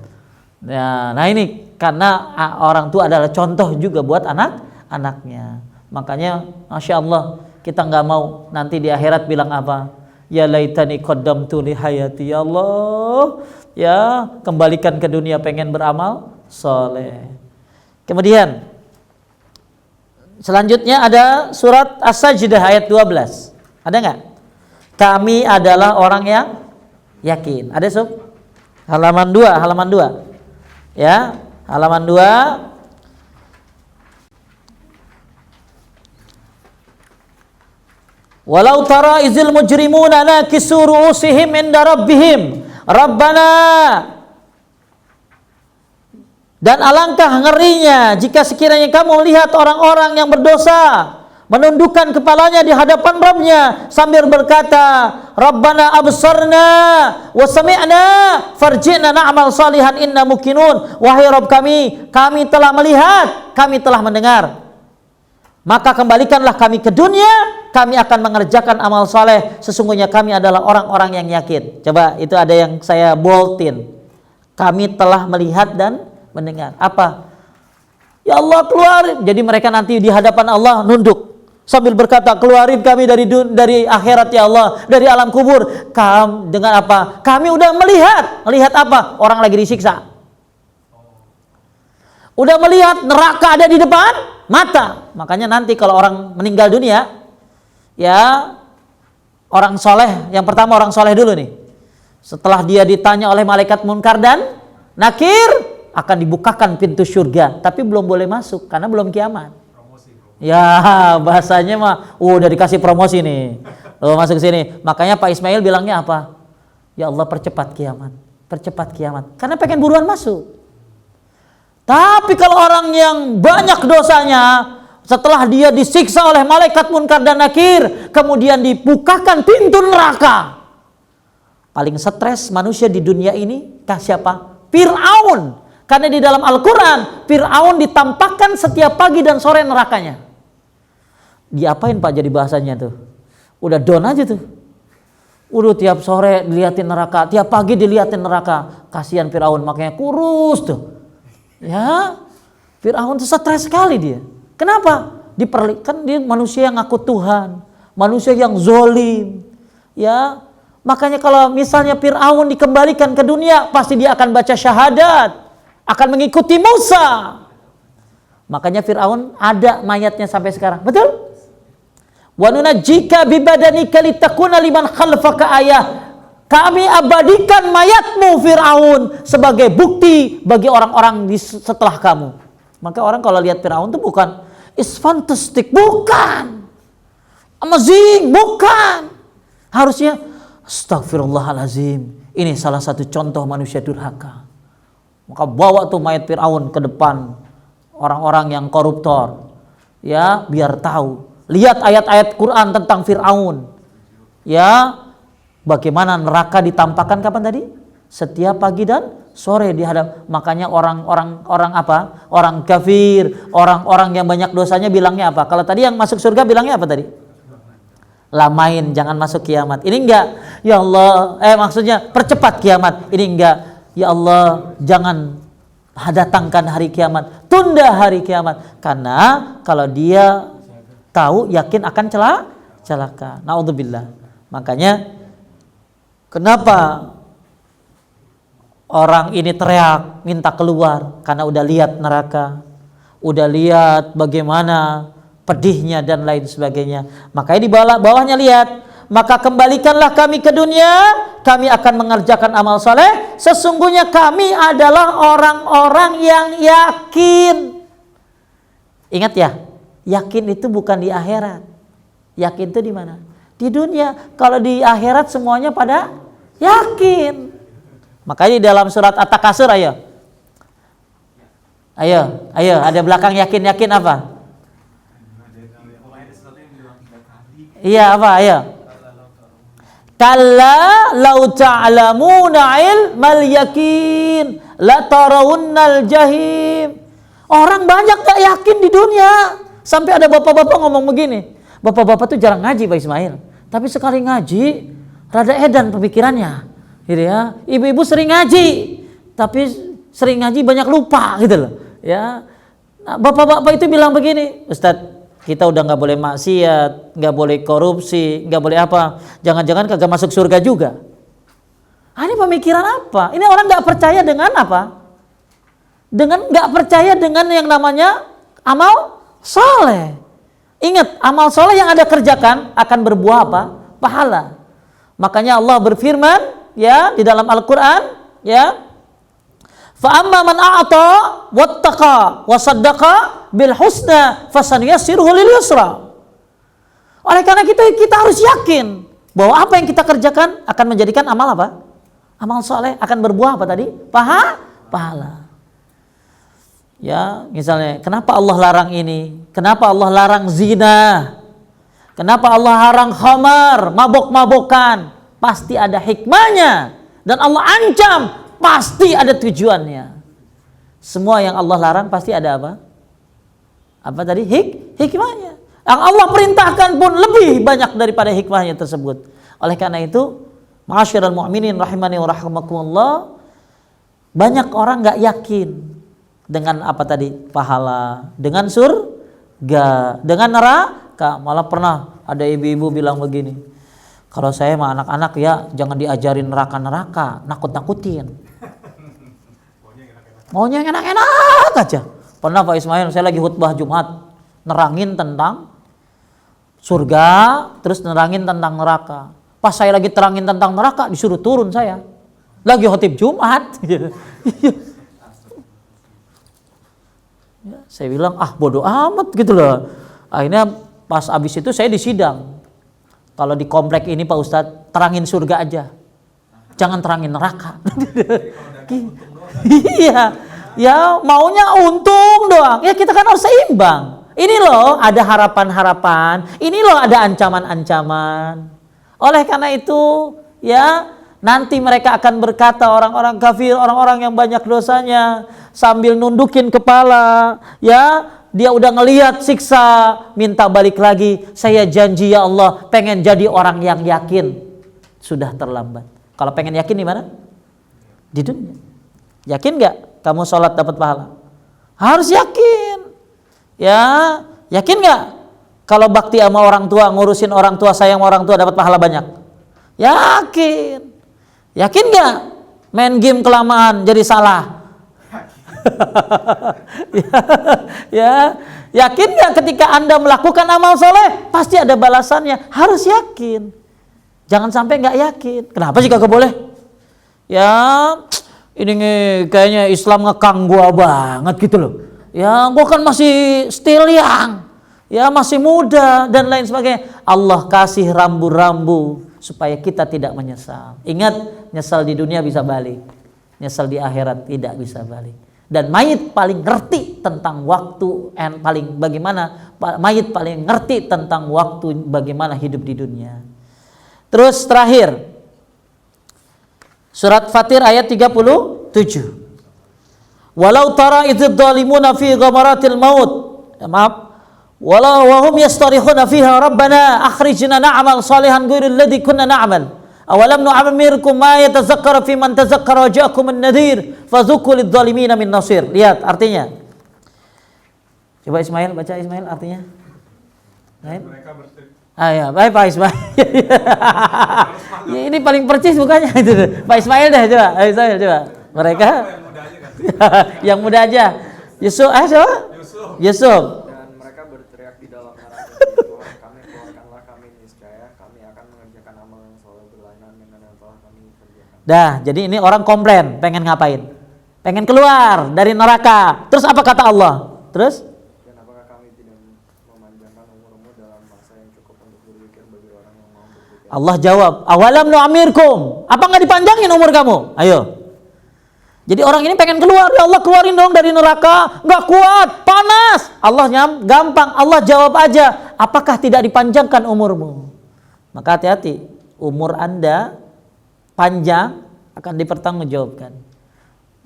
Speaker 1: Ya, nah ini karena orang tua adalah contoh juga buat anak-anaknya. Makanya, masya Allah, kita nggak mau nanti di akhirat bilang apa? Ya laitani qaddamtu li hayati, ya Allah, ya kembalikan ke dunia pengen beramal soleh. Kemudian selanjutnya ada surat As-Sajdah ayat 12. Ada nggak? Kami adalah orang yang yakin. Ada sob? Halaman 2. Ya, halaman 2. Walau tara izil mujrimuna nakisu ru'usihim inda rabbihim Rabbana, dan alangkah ngerinya jika sekiranya kamu melihat orang-orang yang berdosa menundukkan kepalanya di hadapan Rabbnya sambil berkata, Rabbana absarna wa sami'na farji'na na'mal salihan inna mukinun. Wahai Rabb kami telah melihat, kami telah mendengar, maka kembalikanlah kami ke dunia, kami akan mengerjakan amal saleh, sesungguhnya kami adalah orang-orang yang yakin. Coba itu ada yang saya boldin, kami telah melihat dan mendengar. Apa? Ya Allah keluarin. Jadi mereka nanti di hadapan Allah nunduk sambil berkata, keluarin kami dari akhirat ya Allah, dari alam kubur. Dengan apa? Kami udah melihat apa? Orang lagi disiksa. Udah melihat neraka ada di depan mata. Makanya nanti kalau orang meninggal dunia, ya, orang soleh, yang pertama orang soleh dulu nih. Setelah dia ditanya oleh malaikat munkar dan nakir, akan dibukakan pintu surga, tapi belum boleh masuk karena belum kiamat. Ya, bahasanya mah udah dikasih promosi nih. Lo masuk ke sini. Makanya Pak Ismail bilangnya apa? Ya Allah percepat kiamat. Karena pengen buruan masuk. Tapi kalau orang yang banyak dosanya, setelah dia disiksa oleh malaikat munkar dan nakir, kemudian dibukakan pintu neraka. Paling stres manusia di dunia ini siapa? Fir'aun. Karena di dalam Al-Quran, Fir'aun ditampakkan setiap pagi dan sore nerakanya. Diapain Pak jadi bahasanya tuh? Udah down aja tuh. Udah tiap sore dilihatin neraka, tiap pagi dilihatin neraka. Kasihan Fir'aun, makanya kurus tuh. Ya, Fir'aun tuh stres sekali dia. Kenapa? Kan dia manusia yang ngaku Tuhan, manusia yang zolim. Ya, makanya kalau misalnya Fir'aun dikembalikan ke dunia, pasti dia akan baca syahadat, akan mengikuti Musa. Makanya Fir'aun ada mayatnya sampai sekarang. Betul? Wa nunajjika bibadanika litakuna liman khalfaka ayah. Kami abadikan mayatmu Fir'aun sebagai bukti bagi orang-orang setelah kamu. Maka orang kalau lihat Fir'aun itu bukan is fantastic, bukan amazing, bukan. Harusnya astagfirullahalazim. Ini salah satu contoh manusia durhaka. Maka bawa tuh mayat Fir'aun ke depan orang-orang yang koruptor, ya, biar tahu. Lihat ayat-ayat Quran tentang Fir'aun, ya, bagaimana neraka ditampakkan kapan tadi? Setiap pagi dan sore dihadap. Makanya orang apa? Orang kafir, orang-orang yang banyak dosanya bilangnya apa? Kalau tadi yang masuk surga bilangnya apa tadi? Lamain, jangan masuk kiamat. Ini enggak, ya Allah, maksudnya percepat kiamat. Ini enggak, ya Allah, jangan datangkan hari kiamat, tunda hari kiamat. Karena kalau dia tahu, yakin akan celaka. Naudzubillah. Makanya kenapa orang ini teriak minta keluar karena udah lihat neraka, udah lihat bagaimana pedihnya dan lain sebagainya. Makanya di bawahnya lihat, maka kembalikanlah kami ke dunia, kami akan mengerjakan amal soleh, sesungguhnya kami adalah orang-orang yang yakin. Ingat ya, yakin itu bukan di akhirat. Yakin itu di mana? Di dunia. Kalau di akhirat semuanya pada yakin. Makanya di dalam surat At-Takasur, ayo, ada belakang yakin apa? Iya, apa? Ayo. Kalla law ta'lamuna ilmal yakin la tarawunnal jahim. Orang banyak gak yakin di dunia. Sampai ada bapak-bapak ngomong begini. Bapak-bapak tuh jarang ngaji Pak Ismail, tapi sekali ngaji rada edan pemikirannya. Gitu ya. Ibu-ibu sering ngaji, tapi sering ngaji banyak lupa gitu loh. Ya. Nah, bapak-bapak itu bilang begini, Ustadz, kita udah nggak boleh maksiat, nggak boleh korupsi, nggak boleh apa. Jangan-jangan kagak masuk surga juga. Ini pemikiran apa? Ini orang nggak percaya dengan apa? Dengan nggak percaya dengan yang namanya amal soleh. Ingat, amal soleh yang Anda kerjakan akan berbuah apa? Pahala. Makanya Allah berfirman ya di dalam Al-Qur'an ya, fa amma man a'ata wattaqa wa saddaqa bil husna fasanyassiruhu lil yusra. Oleh karena kita harus yakin bahwa apa yang kita kerjakan akan menjadikan amal apa? Amal soleh akan berbuah apa tadi? Pahala. Ya, misalnya kenapa Allah larang ini? Kenapa Allah larang zina? Kenapa Allah larang khamar, mabok-mabokan? Pasti ada hikmahnya. Dan Allah ancam, pasti ada tujuannya. Semua yang Allah larang pasti ada apa? Apa tadi? Hikmahnya. Yang Allah perintahkan pun lebih banyak daripada hikmahnya tersebut. Oleh karena itu, ma'asyiral mu'minin rahimani wa rahimakumullah, banyak orang gak yakin dengan apa tadi? Pahala, dengan surga, dengan neraka. Malah pernah ada ibu-ibu bilang begini, kalau saya sama anak-anak ya jangan diajarin neraka-neraka, nakut-nakutin. Maunya yang enak-enak aja. Pernah Pak Ismail, saya lagi khutbah Jumat, nerangin tentang surga, terus nerangin tentang neraka. Pas saya lagi terangin tentang neraka, disuruh turun saya. Lagi khutib Jumat. Ya, saya bilang bodoh amat gitu loh. Akhirnya pas abis itu saya disidang. Kalau di komplek ini Pak Ustadz, terangin surga aja, jangan terangin neraka. Iya, ya maunya untung doang. Ya kita kan harus seimbang. Ini loh ada harapan-harapan, ini loh ada ancaman-ancaman. Oleh karena itu ya, nanti mereka akan berkata, orang-orang kafir, orang-orang yang banyak dosanya, sambil nundukin kepala, ya dia udah ngelihat siksa, minta balik lagi. Saya janji ya Allah, pengen jadi orang yang yakin. Sudah terlambat. Kalau pengen yakin di mana? Di dunia. Yakin nggak kamu sholat dapat pahala? Harus yakin. Ya, yakin nggak kalau bakti sama orang tua, ngurusin orang tua, sayang sama orang tua dapat pahala banyak? Yakin. Yakin nggak main game kelamaan jadi salah? ya, yakin nggak ketika Anda melakukan amal soleh pasti ada balasannya? Harus yakin. Jangan sampai nggak yakin. Kenapa sih kagak boleh? Ya, ini kayaknya Islam ngekang gua banget gitu loh. Ya, gua kan masih still young, ya masih muda dan lain sebagainya. Allah kasih rambu-rambu supaya kita tidak menyesal. Ingat, nyesal di dunia bisa balik, nyesal di akhirat tidak bisa balik. Dan mayit paling ngerti tentang waktu, mayit paling ngerti tentang waktu bagaimana hidup di dunia. Terus terakhir, surat Fatir ayat 37. Walau tara idzal zalimuna fi ghamaratil maut. Walau wahum yastarihuna fiha rabbana akhrijna na'mal salihan ghairil ladzi kunna na'mal. Awalam nu'ammirkum ma yatazakkara fi man tazakkara wa ja'akum an-nadhir fadzuqu lidh-dhalimina min nasir. Lihat artinya. Coba Ismail baca, Ismail artinya. Baik. Ya, baik Pak Ismail. Ya, ini paling percis bukannya itu. Pak Ismail deh coba. Ismail coba. Mereka yang muda aja. Yusuf, siapa? Yusuf.
Speaker 2: Dan mereka berteriak di dalam neraka, Tuhan kami, keluarkanlah kami, niscaya kami akan mengerjakan amal yang selalu berlainan dengan yang telah kami kerjakan.
Speaker 1: Dah, jadi ini orang komplain, pengen ngapain? Pengen keluar dari neraka. Terus apa kata Allah? Terus?
Speaker 2: Dan apakah kami tidak memanjangkan umurmu dalam masa yang cukup untuk berpikir bagi orang yang mau berpikir?
Speaker 1: Allah jawab, awalam nu'amirkum. Apa nggak dipanjangin umur kamu? Ayo. Jadi orang ini pengen keluar, ya Allah keluarin dong dari neraka, nggak kuat, panas. Allah gampang, Allah jawab aja, apakah tidak dipanjangkan umurmu? Maka hati-hati, umur Anda panjang akan dipertanggungjawabkan.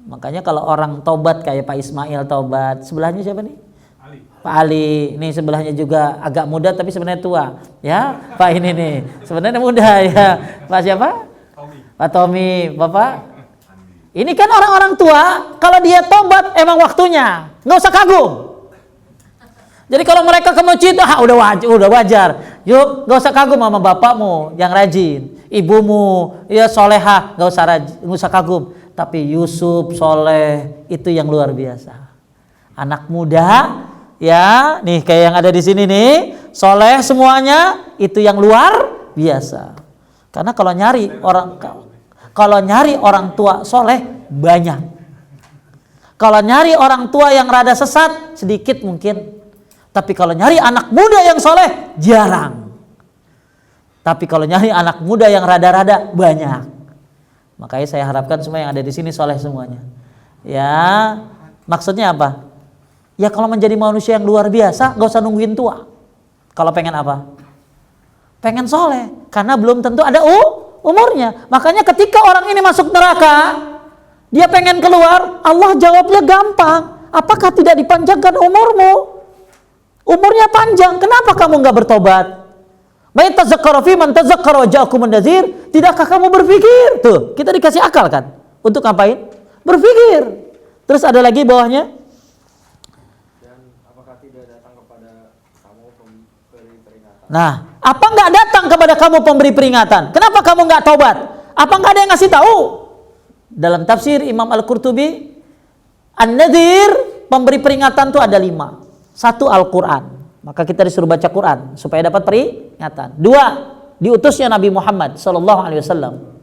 Speaker 1: Makanya kalau orang tobat kayak Pak Ismail tobat, sebelahnya siapa nih? Ali. Pak Ali, ini sebelahnya juga agak muda tapi sebenarnya tua, ya. Pak ini nih, sebenarnya muda ya. Pak siapa? Tommy. Pak Tommy, Bapak? Ini kan orang-orang tua, kalau dia tobat emang waktunya, nggak usah kagum. Jadi kalau mereka ke masjid, udah wajar. Yuk, nggak usah kagum sama bapakmu yang rajin, ibumu ya solehah, nggak usah kagum. Tapi Yusuf soleh itu yang luar biasa. Anak muda, ya, nih kayak yang ada di sini nih, soleh semuanya itu yang luar biasa. Karena kalau nyari orang tua soleh banyak. Kalau nyari orang tua yang rada sesat sedikit mungkin. Tapi kalau nyari anak muda yang soleh jarang. Tapi kalau nyari anak muda yang rada-rada banyak. Makanya saya harapkan semua yang ada di sini soleh semuanya. Ya, maksudnya apa? Ya kalau menjadi manusia yang luar biasa, gak usah nungguin tua. Kalau pengen apa? Pengen soleh, karena belum tentu ada umurnya. Makanya ketika orang ini masuk neraka, dia pengen keluar, Allah jawabnya gampang. Apakah tidak dipanjangkan umurmu? Umurnya panjang, kenapa kamu nggak bertobat? May tazakkara fi man tazakkara wa ja'akumun nadzir. Tidakkah kamu berpikir? Tuh, kita dikasih akal kan? Untuk ngapain? Berpikir. Terus ada lagi bawahnya.
Speaker 2: Dan apakah tidak datang kepada kamu pemberi peringatan?
Speaker 1: Nah, apa nggak datang kepada kamu pemberi peringatan? Kenapa kamu nggak tobat? Apa nggak ada yang ngasih tahu? Dalam tafsir Imam Al-Qurtubi, An-Nadhir, pemberi peringatan itu ada 5. 1 Al-Quran, maka kita disuruh baca Quran supaya dapat peringatan. 2, diutusnya Nabi Muhammad SAW,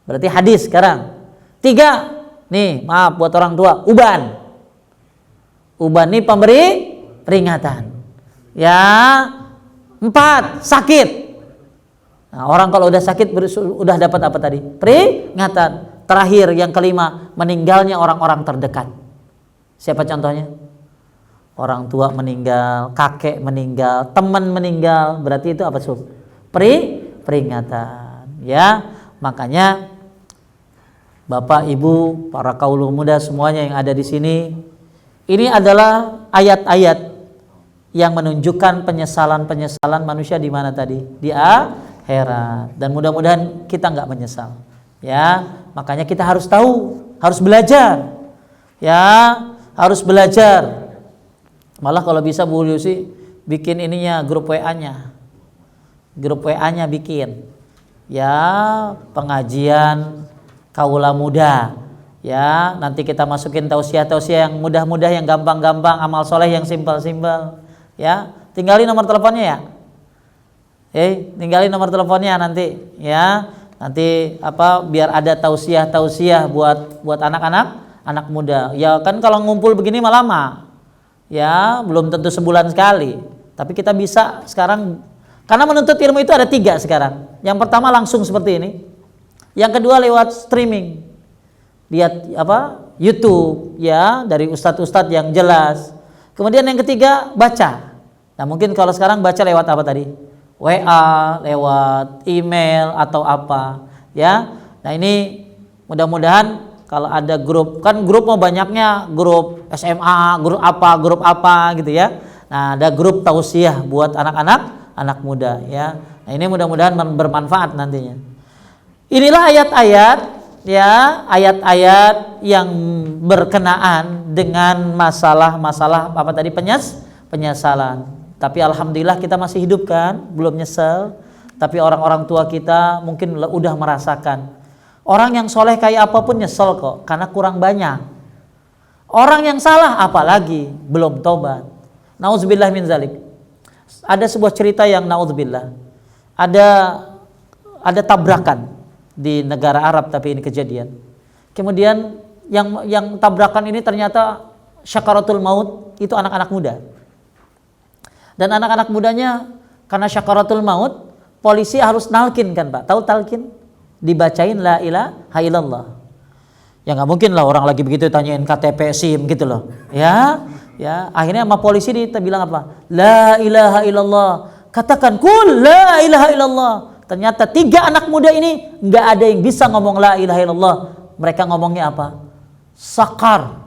Speaker 1: berarti hadis sekarang. 3, nih maaf buat orang tua, uban nih pemberi peringatan. Ya, 4, sakit. Nah, orang kalau udah sakit udah dapat apa tadi? Peringatan. Terakhir yang kelima, meninggalnya orang-orang terdekat. Siapa contohnya? Orang tua meninggal, kakek meninggal, teman meninggal, berarti itu apa sub? Peringatan. Ya, makanya Bapak, Ibu, para kaula muda semuanya yang ada di sini, ini adalah ayat-ayat yang menunjukkan penyesalan manusia di mana tadi? Di akhirat. Dan mudah-mudahan kita nggak menyesal. Ya, makanya kita harus tahu, harus belajar. Ya, harus belajar. Malah kalau bisa Bu Lucy bikin ininya grup WA-nya. Grup WA-nya bikin. Ya, pengajian kaula muda. Ya, nanti kita masukin tausiah-tausiah yang mudah-mudah, yang gampang-gampang, amal soleh yang simpel-simpel. Ya, tinggalin nomor teleponnya ya. Tinggalin nomor teleponnya nanti ya. Nanti biar ada tausiah-tausiah buat anak muda. Ya kan kalau ngumpul begini mah lama. Ya, belum tentu sebulan sekali. Tapi kita bisa sekarang, karena menuntut ilmu itu ada 3 sekarang. Yang pertama langsung seperti ini. Yang kedua lewat streaming. Lihat YouTube ya, dari ustadz-ustadz yang jelas. Kemudian yang ketiga baca. Nah, mungkin kalau sekarang baca lewat apa tadi? WA, lewat email atau apa ya. Nah, ini mudah-mudahan kalau ada grup, kan grup mau banyaknya, grup SMA, grup apa gitu ya. Nah, ada grup tausiah buat anak muda ya. Nah, ini mudah-mudahan bermanfaat nantinya. Inilah ayat-ayat ya, ayat-ayat yang berkenaan dengan masalah-masalah apa tadi, penyesalan. Tapi alhamdulillah kita masih hidup kan, belum nyesel. Tapi orang-orang tua kita mungkin udah merasakan. Orang yang soleh kayak apapun nyesel kok, karena kurang banyak. Orang yang salah apalagi belum tobat. Nauzubillah min zalik. Ada sebuah cerita yang naudzubillah. Ada tabrakan di negara Arab, tapi ini kejadian. Kemudian yang tabrakan ini ternyata syakaratul maut itu anak-anak muda. Dan anak-anak mudanya karena syakaratul maut, polisi harus nalkin kan Pak. Tahu talkin? Dibacain la ilaha illallah. Ya nggak mungkin lah orang lagi begitu tanyain KTP SIM gitu loh. Ya, akhirnya sama polisi bilang apa? La ilaha illallah. Katakan kul la ilaha illallah. Ternyata 3 anak muda ini nggak ada yang bisa ngomong la ilaha illallah. Mereka ngomongnya apa? Sakar.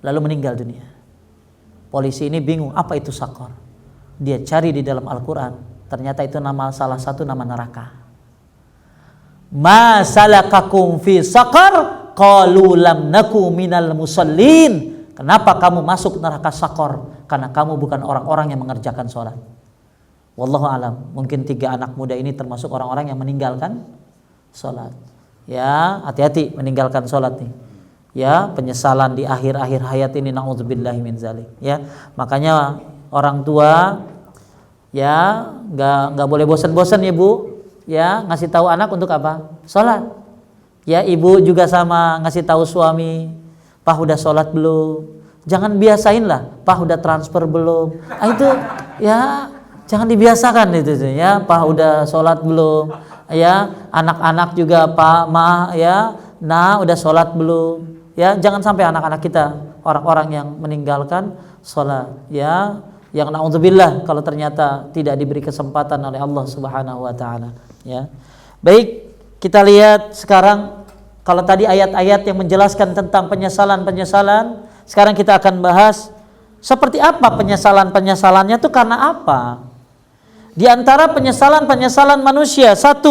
Speaker 1: Lalu meninggal dunia. Polisi ini bingung, apa itu sakar? Dia cari di dalam Al-Quran. Ternyata itu salah satu nama neraka. Ma salakakum fi sakar? Qalu lam naku minal musallin. Kenapa kamu masuk neraka sakar? Karena kamu bukan orang-orang yang mengerjakan sholat. Wallahu alam. Mungkin 3 anak muda ini termasuk orang-orang yang meninggalkan sholat. Ya, hati-hati meninggalkan sholat nih. Ya, penyesalan di akhir-akhir hayat ini, naudzubillahi min zalik. Ya, makanya orang tua ya nggak boleh bosan-bosan ya Bu. Ya, ngasih tahu anak untuk apa? Sholat. Ya, ibu juga sama ngasih tahu suami, Pak udah sholat belum? Jangan biasain lah, Pak udah transfer belum? Itu ya jangan dibiasakan itu ya, Pak udah sholat belum? Ya, anak-anak juga Pak, Ma ya, nah udah sholat belum? Ya, jangan sampai anak-anak kita orang-orang yang meninggalkan sholat. Ya, yang naudzubillah kalau ternyata tidak diberi kesempatan oleh Allah Subhanahu wa taala, ya. Baik, kita lihat sekarang kalau tadi ayat-ayat yang menjelaskan tentang penyesalan-penyesalan, sekarang kita akan bahas seperti apa penyesalan-penyesalannya itu karena apa? Di antara penyesalan-penyesalan manusia, 1,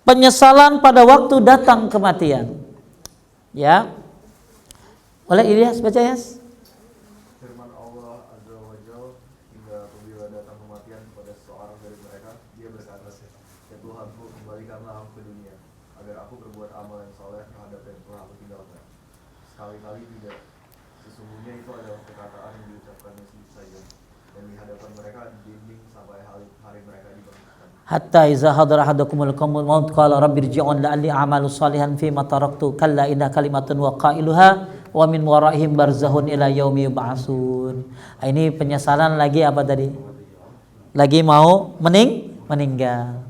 Speaker 1: penyesalan pada waktu datang kematian. Ya. Oleh Ilyas baca ya.
Speaker 2: Firman Allah Azza wa Jalla, hingga apabila datang kematian kepada seorang dari mereka, dia berkata, ya Tuhanku, kembalikanlah aku ke dunia, agar aku berbuat amal yang soleh terhadap yang telah aku tinggalkan. Sekali-kali tidak, sesungguhnya itu adalah perkataan yang diucapkannya saja, dan di hadapan mereka dinding sampai hari mereka dibangkitkan.
Speaker 1: Hatta iza hadara ahadakumul maut qala rabbirji'un la'alli a'malu salihan fi ma taraktu kalla inna kalimatun wa qailuha wa min waraihim barzahun ila yaumi yub'atsun. Ini penyesalan lagi apa tadi? Lagi mau meninggal.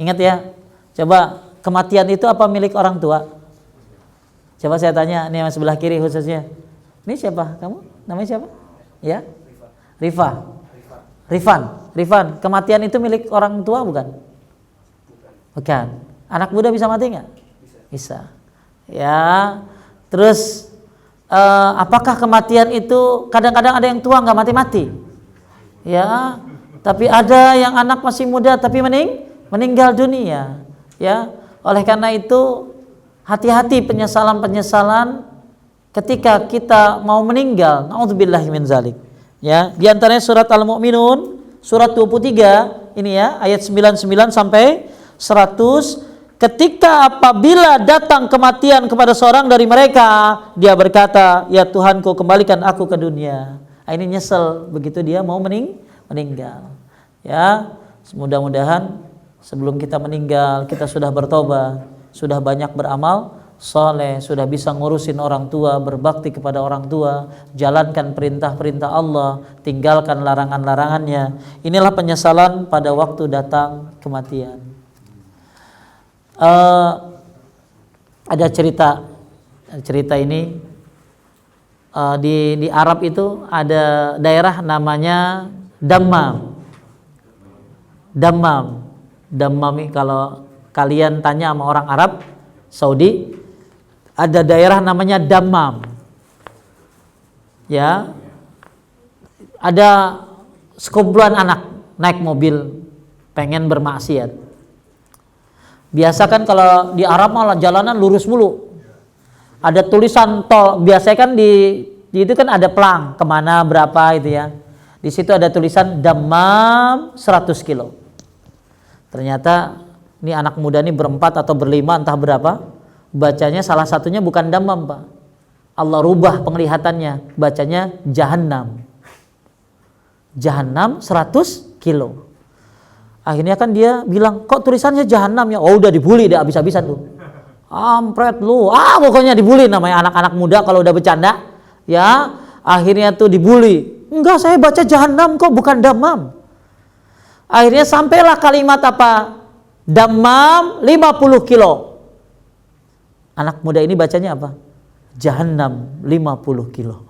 Speaker 1: Ingat ya. Coba kematian itu apa milik orang tua? Coba saya tanya nih yang sebelah kiri khususnya. Ini siapa kamu? Namanya siapa? Ya? Rifan, kematian itu milik orang tua bukan? Bukan. Anak muda bisa mati nggak? Bisa. Ya. Terus apakah kematian itu kadang-kadang ada yang tua nggak mati-mati? Ya. Tapi ada yang anak masih muda tapi meninggal dunia. Ya. Oleh karena itu hati-hati penyesalan-penyesalan ketika kita mau meninggal. Nauzubillahi min zalik. Ya, di antaranya surat Al-Mu'minun surat 23 ini ya, ayat 99 sampai 100. Ketika apabila datang kematian kepada seorang dari mereka, dia berkata, ya Tuhanku, kembalikan aku ke dunia. Ini nyesel begitu dia mau meninggal. Ya, mudah-mudahan sebelum kita meninggal kita sudah bertobat, sudah banyak beramal soleh, sudah bisa ngurusin orang tua, berbakti kepada orang tua, jalankan perintah-perintah Allah, tinggalkan larangan-larangannya. Inilah penyesalan pada waktu datang kematian. Ada cerita ini di Arab itu ada daerah namanya Dammam. Ini kalau kalian tanya sama orang Arab Saudi, ada daerah namanya Dammam. Ya. Ada sekumpulan anak naik mobil pengen bermaksiat. Biasa kan kalau di Arab malah jalanan lurus mulu. Ada tulisan tol, biasanya kan di itu kan ada pelang kemana berapa itu ya. Di situ ada tulisan Dammam 100 kilo. Ternyata ini anak muda ini berempat atau berlima entah berapa, bacanya salah satunya bukan Dammam, Pak. Allah rubah penglihatannya, bacanya Jahannam. Jahannam 100 kilo. Akhirnya kan dia bilang, kok tulisannya Jahannam ya? Oh udah dibully deh habis-habisan tuh. Ampret lu, pokoknya dibully, namanya anak-anak muda kalau udah bercanda, ya akhirnya tuh dibully. Enggak, saya baca Jahannam kok, bukan Dammam. Akhirnya sampailah kalimat apa? Dammam 50 kilo. Anak muda ini bacanya apa? Jahannam 50 kilo.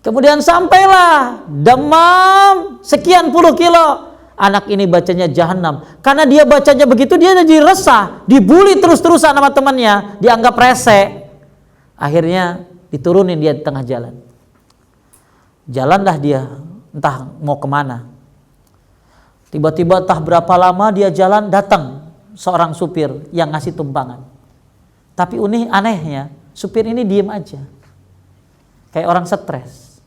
Speaker 1: Kemudian sampailah Dammam sekian puluh kilo. Anak ini bacanya Jahannam. Karena dia bacanya begitu, dia jadi resah, dibully terus-terusan sama temannya, dianggap rese. Akhirnya diturunin dia di tengah jalan. Jalanlah dia entah mau kemana. Tiba-tiba entah berapa lama dia jalan, datang seorang supir yang ngasih tumpangan. Tapi anehnya supir ini diem aja, kayak orang stres.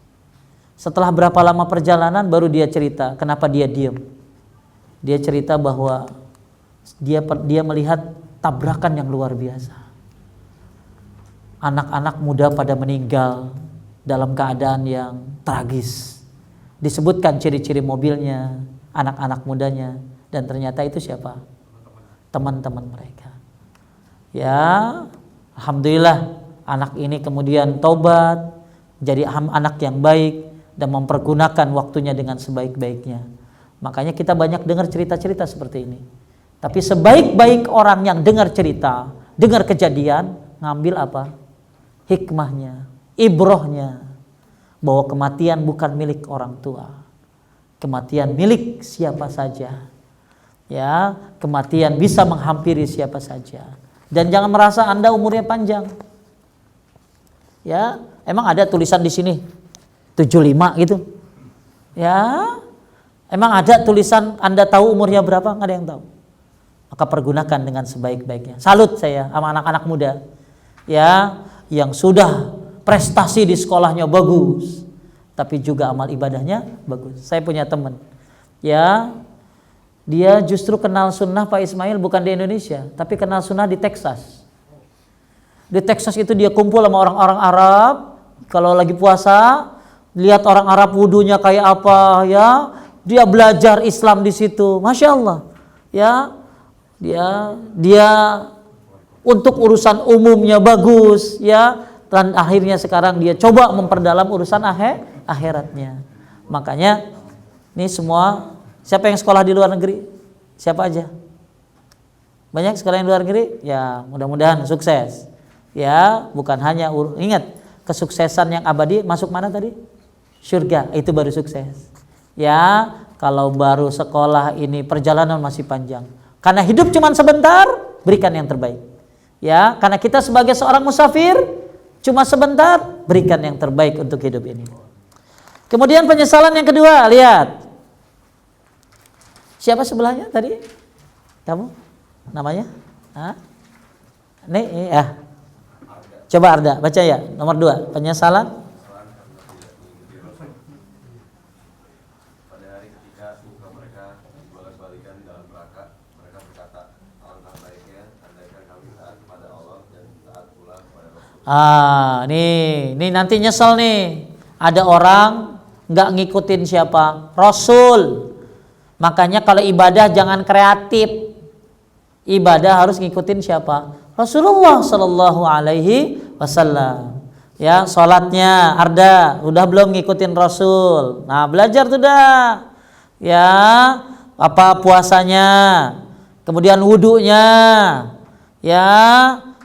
Speaker 1: Setelah berapa lama perjalanan baru dia cerita kenapa dia diem. Dia cerita bahwa dia melihat tabrakan yang luar biasa. Anak-anak muda pada meninggal dalam keadaan yang tragis. Disebutkan ciri-ciri mobilnya, anak-anak mudanya, dan ternyata itu siapa? Teman-teman mereka. Ya, alhamdulillah anak ini kemudian taubat, jadi anak yang baik dan mempergunakan waktunya dengan sebaik-baiknya. Makanya kita banyak dengar cerita-cerita seperti ini. Tapi sebaik-baik orang yang dengar cerita, dengar kejadian, ngambil apa? Hikmahnya, ibrohnya, bahwa kematian bukan milik orang tua. Kematian milik siapa saja. Ya, kematian bisa menghampiri siapa saja. Dan jangan merasa Anda umurnya panjang. Ya, emang ada tulisan di sini 75 gitu. Ya, emang ada tulisan Anda tahu umurnya berapa? Nggak ada yang tahu. Maka pergunakan dengan sebaik-baiknya. Salut saya sama anak-anak muda. Ya, yang sudah prestasi di sekolahnya bagus, tapi juga amal ibadahnya bagus. Saya punya teman, ya, dia justru kenal sunnah Pak Ismail bukan di Indonesia, tapi kenal sunnah di Texas. Di Texas itu dia kumpul sama orang-orang Arab. Kalau lagi puasa, lihat orang Arab wudunya kayak apa, ya, dia belajar Islam di situ. Masya Allah, ya, dia untuk urusan umumnya bagus, ya. Dan akhirnya sekarang dia coba memperdalam urusan akhiratnya. Makanya ini semua, siapa yang sekolah di luar negeri? Siapa aja? Banyak sekolah yang di luar negeri? Ya, mudah-mudahan sukses. Ya, bukan hanya ingat, kesuksesan yang abadi masuk mana tadi? Surga, itu baru sukses. Ya, kalau baru sekolah ini perjalanan masih panjang. Karena hidup cuma sebentar, berikan yang terbaik. Ya, karena kita sebagai seorang musafir cuma sebentar, berikan yang terbaik untuk hidup ini. Kemudian penyesalan yang kedua, lihat. Siapa sebelahnya tadi? Kamu? Namanya? Hah? Nih, ya. Coba Arda, baca ya. Nomor 2, penyesalan.
Speaker 2: Pada hari ketika muka mereka dibolak-balikan dalam neraka, mereka berkata, alangkah baiknya andaikan kami taat kepada Allah dan taat pula kepada Rasul.
Speaker 1: Nih nanti nyesel nih. Ada orang nggak ngikutin siapa? Rasul. Makanya kalau ibadah jangan kreatif. Ibadah harus ngikutin siapa? Rasulullah Sallallahu Alaihi Wasallam. Ya, sholatnya Arda udah belum ngikutin Rasul. Nah, belajar tuh dah. Ya, apa puasanya? Kemudian wudunya. Ya,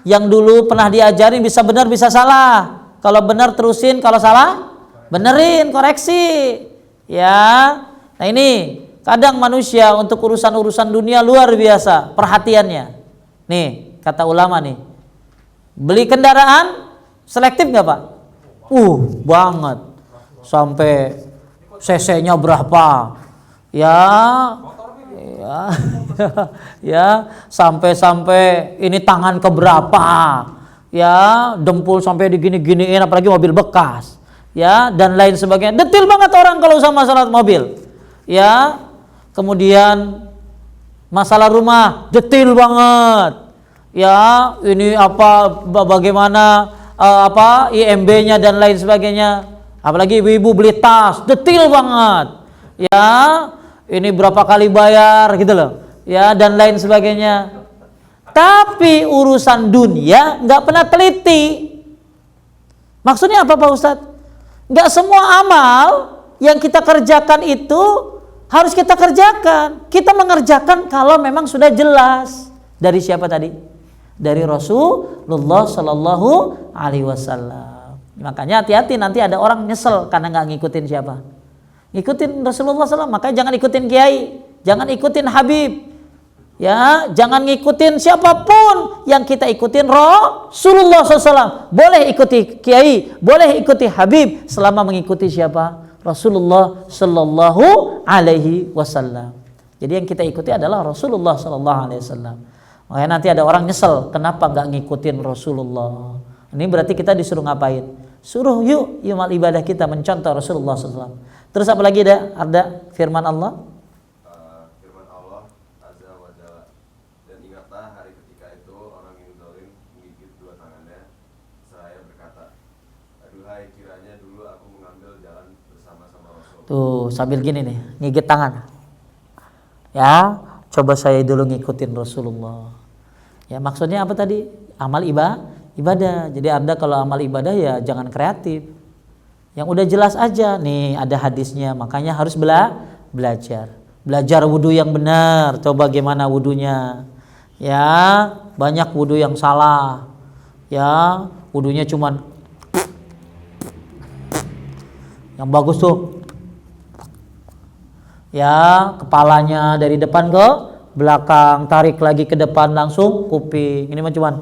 Speaker 1: yang dulu pernah diajarin bisa benar bisa salah. Kalau benar terusin, kalau salah benerin, koreksi. Ya. Nah, ini kadang manusia untuk urusan-urusan dunia luar biasa perhatiannya. Nih, kata ulama nih. Beli kendaraan selektif nggak Pak? Banget. Sampai cc-nya berapa? Ya. Ya, sampai ini tangan keberapa? Ya, dempul sampai digini-giniin, apalagi mobil bekas. Ya, dan lain sebagainya. Detail banget orang kalau sama masalah mobil. Ya. Kemudian Masalah rumah detail banget. Ya, ini apa bagaimana IMB-nya dan lain sebagainya. Apalagi ibu-ibu beli tas, detail banget. Ya, ini berapa kali bayar gitu loh. Ya, dan lain sebagainya. Tapi urusan dunia nggak pernah teliti. Maksudnya apa Pak Ustadz? Nggak semua amal yang kita kerjakan itu harus kita kerjakan. Kita mengerjakan kalau memang sudah jelas. Dari siapa tadi? Dari Rasulullah Sallallahu Alaihi Wasallam. Makanya hati-hati, nanti ada orang nyesel karena nggak ngikutin siapa? Ngikutin Rasulullah SAW. Makanya jangan ikutin kiai, jangan ikutin Habib, ya, jangan ngikutin siapapun. Yang kita ikutin Rasulullah SAW. Boleh ikuti kiai, boleh ikuti Habib, selama mengikuti siapa? Rasulullah Sallallahu Alaihi Wasallam. Jadi yang kita ikuti adalah Rasulullah Sallallahu Alaihi Wasallam. Makanya nanti ada orang nyesel, kenapa nggak ngikutin Rasulullah? Ini berarti kita disuruh ngapain? Suruh yuk amal ibadah kita mencontoh Rasulullah SAW. Terus apa lagi ada firman Allah?
Speaker 2: Firman Allah Azza wa Jalla, dan ingatlah hari ketika itu orang yang zalim menggigit dua tangannya seraya berkata, aduhai kiranya dulu aku mengambil jalan bersama-sama Rasul.
Speaker 1: Tuh sambil gini nih, ngigit tangan. Ya, coba saya dulu ngikutin Rasulullah. Ya, maksudnya apa tadi? Amal ibadah. Jadi Anda kalau amal ibadah ya jangan kreatif. Yang udah jelas aja. Nih ada hadisnya, makanya harus belajar. Belajar wudu yang benar. Coba gimana wudunya? Ya, banyak wudu yang salah. Ya, wudunya cuman yang bagus tuh. Ya, kepalanya dari depan ke belakang, tarik lagi ke depan langsung kuping. Ini mah cuman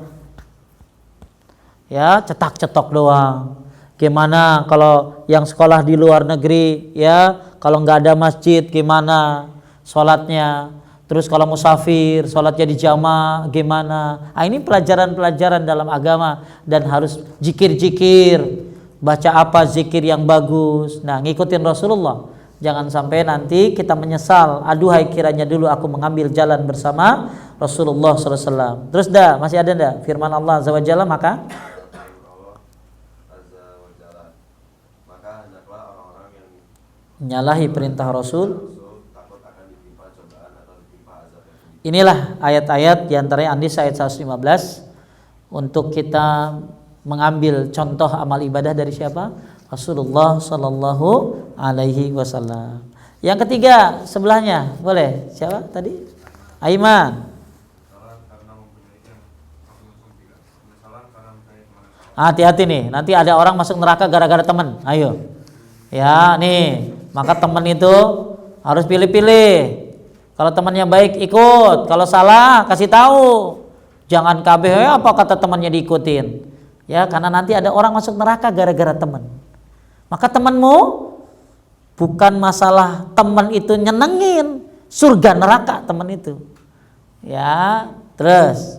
Speaker 1: ya cetak-cetok doang. Gimana kalau yang sekolah di luar negeri, ya, kalau nggak ada masjid gimana sholatnya? Terus kalau musafir sholatnya di jamaah gimana? Ah, ini pelajaran-pelajaran dalam agama dan harus zikir-zikir. Baca apa zikir yang bagus. Nah, ngikutin Rasulullah. Jangan sampai nanti kita menyesal. Aduhai kiranya dulu aku mengambil jalan bersama Rasulullah SAW. Terus masih ada firman Allah Azza wa Jalla, maka
Speaker 2: hendaklah orang-orang yang
Speaker 1: menyalahi perintah Rasul
Speaker 2: takut akan ditimpa cobaan atau ditimpa azab yang sedih.
Speaker 1: Inilah ayat-ayat diantaranya An-Nisa ayat 115 untuk kita mengambil contoh amal ibadah dari siapa? Rasulullah Sallallahu Alaihi Wasallam. Yang ketiga sebelahnya, boleh siapa tadi? Aiman. Hati-hati nih, nanti ada orang masuk neraka gara-gara teman. Ayo, ya nih, maka teman itu harus pilih-pilih. Kalau temannya baik ikut, kalau salah kasih tahu. Jangan kabeh apa kata temannya diikutin. Ya, karena nanti ada orang masuk neraka gara-gara teman. Maka temanmu bukan masalah teman itu nyenengin, surga neraka teman itu. Ya, terus.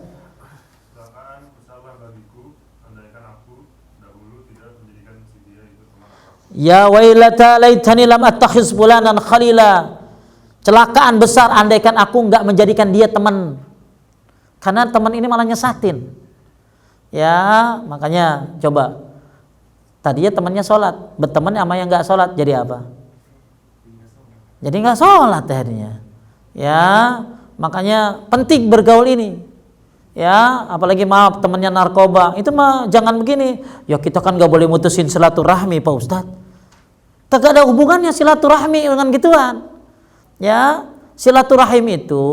Speaker 3: Silakan bersabar bagiku, andaikan aku dahulu tidak menjadikan si dia itu teman aku.
Speaker 1: Ya wailata laitani lam attakhiz fulanan khalila. Celakaan besar andaikan aku enggak menjadikan dia teman. Karena teman ini malah nyesatin. Ya, makanya coba. Tadinya temannya sholat, berteman sama yang nggak sholat, jadi apa? Jadi nggak sholat akhirnya. Ya, makanya penting bergaul ini. Ya, apalagi maaf temannya narkoba, itu mah jangan begini. Ya kita kan nggak boleh mutusin silaturahmi Pak Ustadz. Kagak ada hubungannya silaturahmi dengan gituan. Ya, silaturahim itu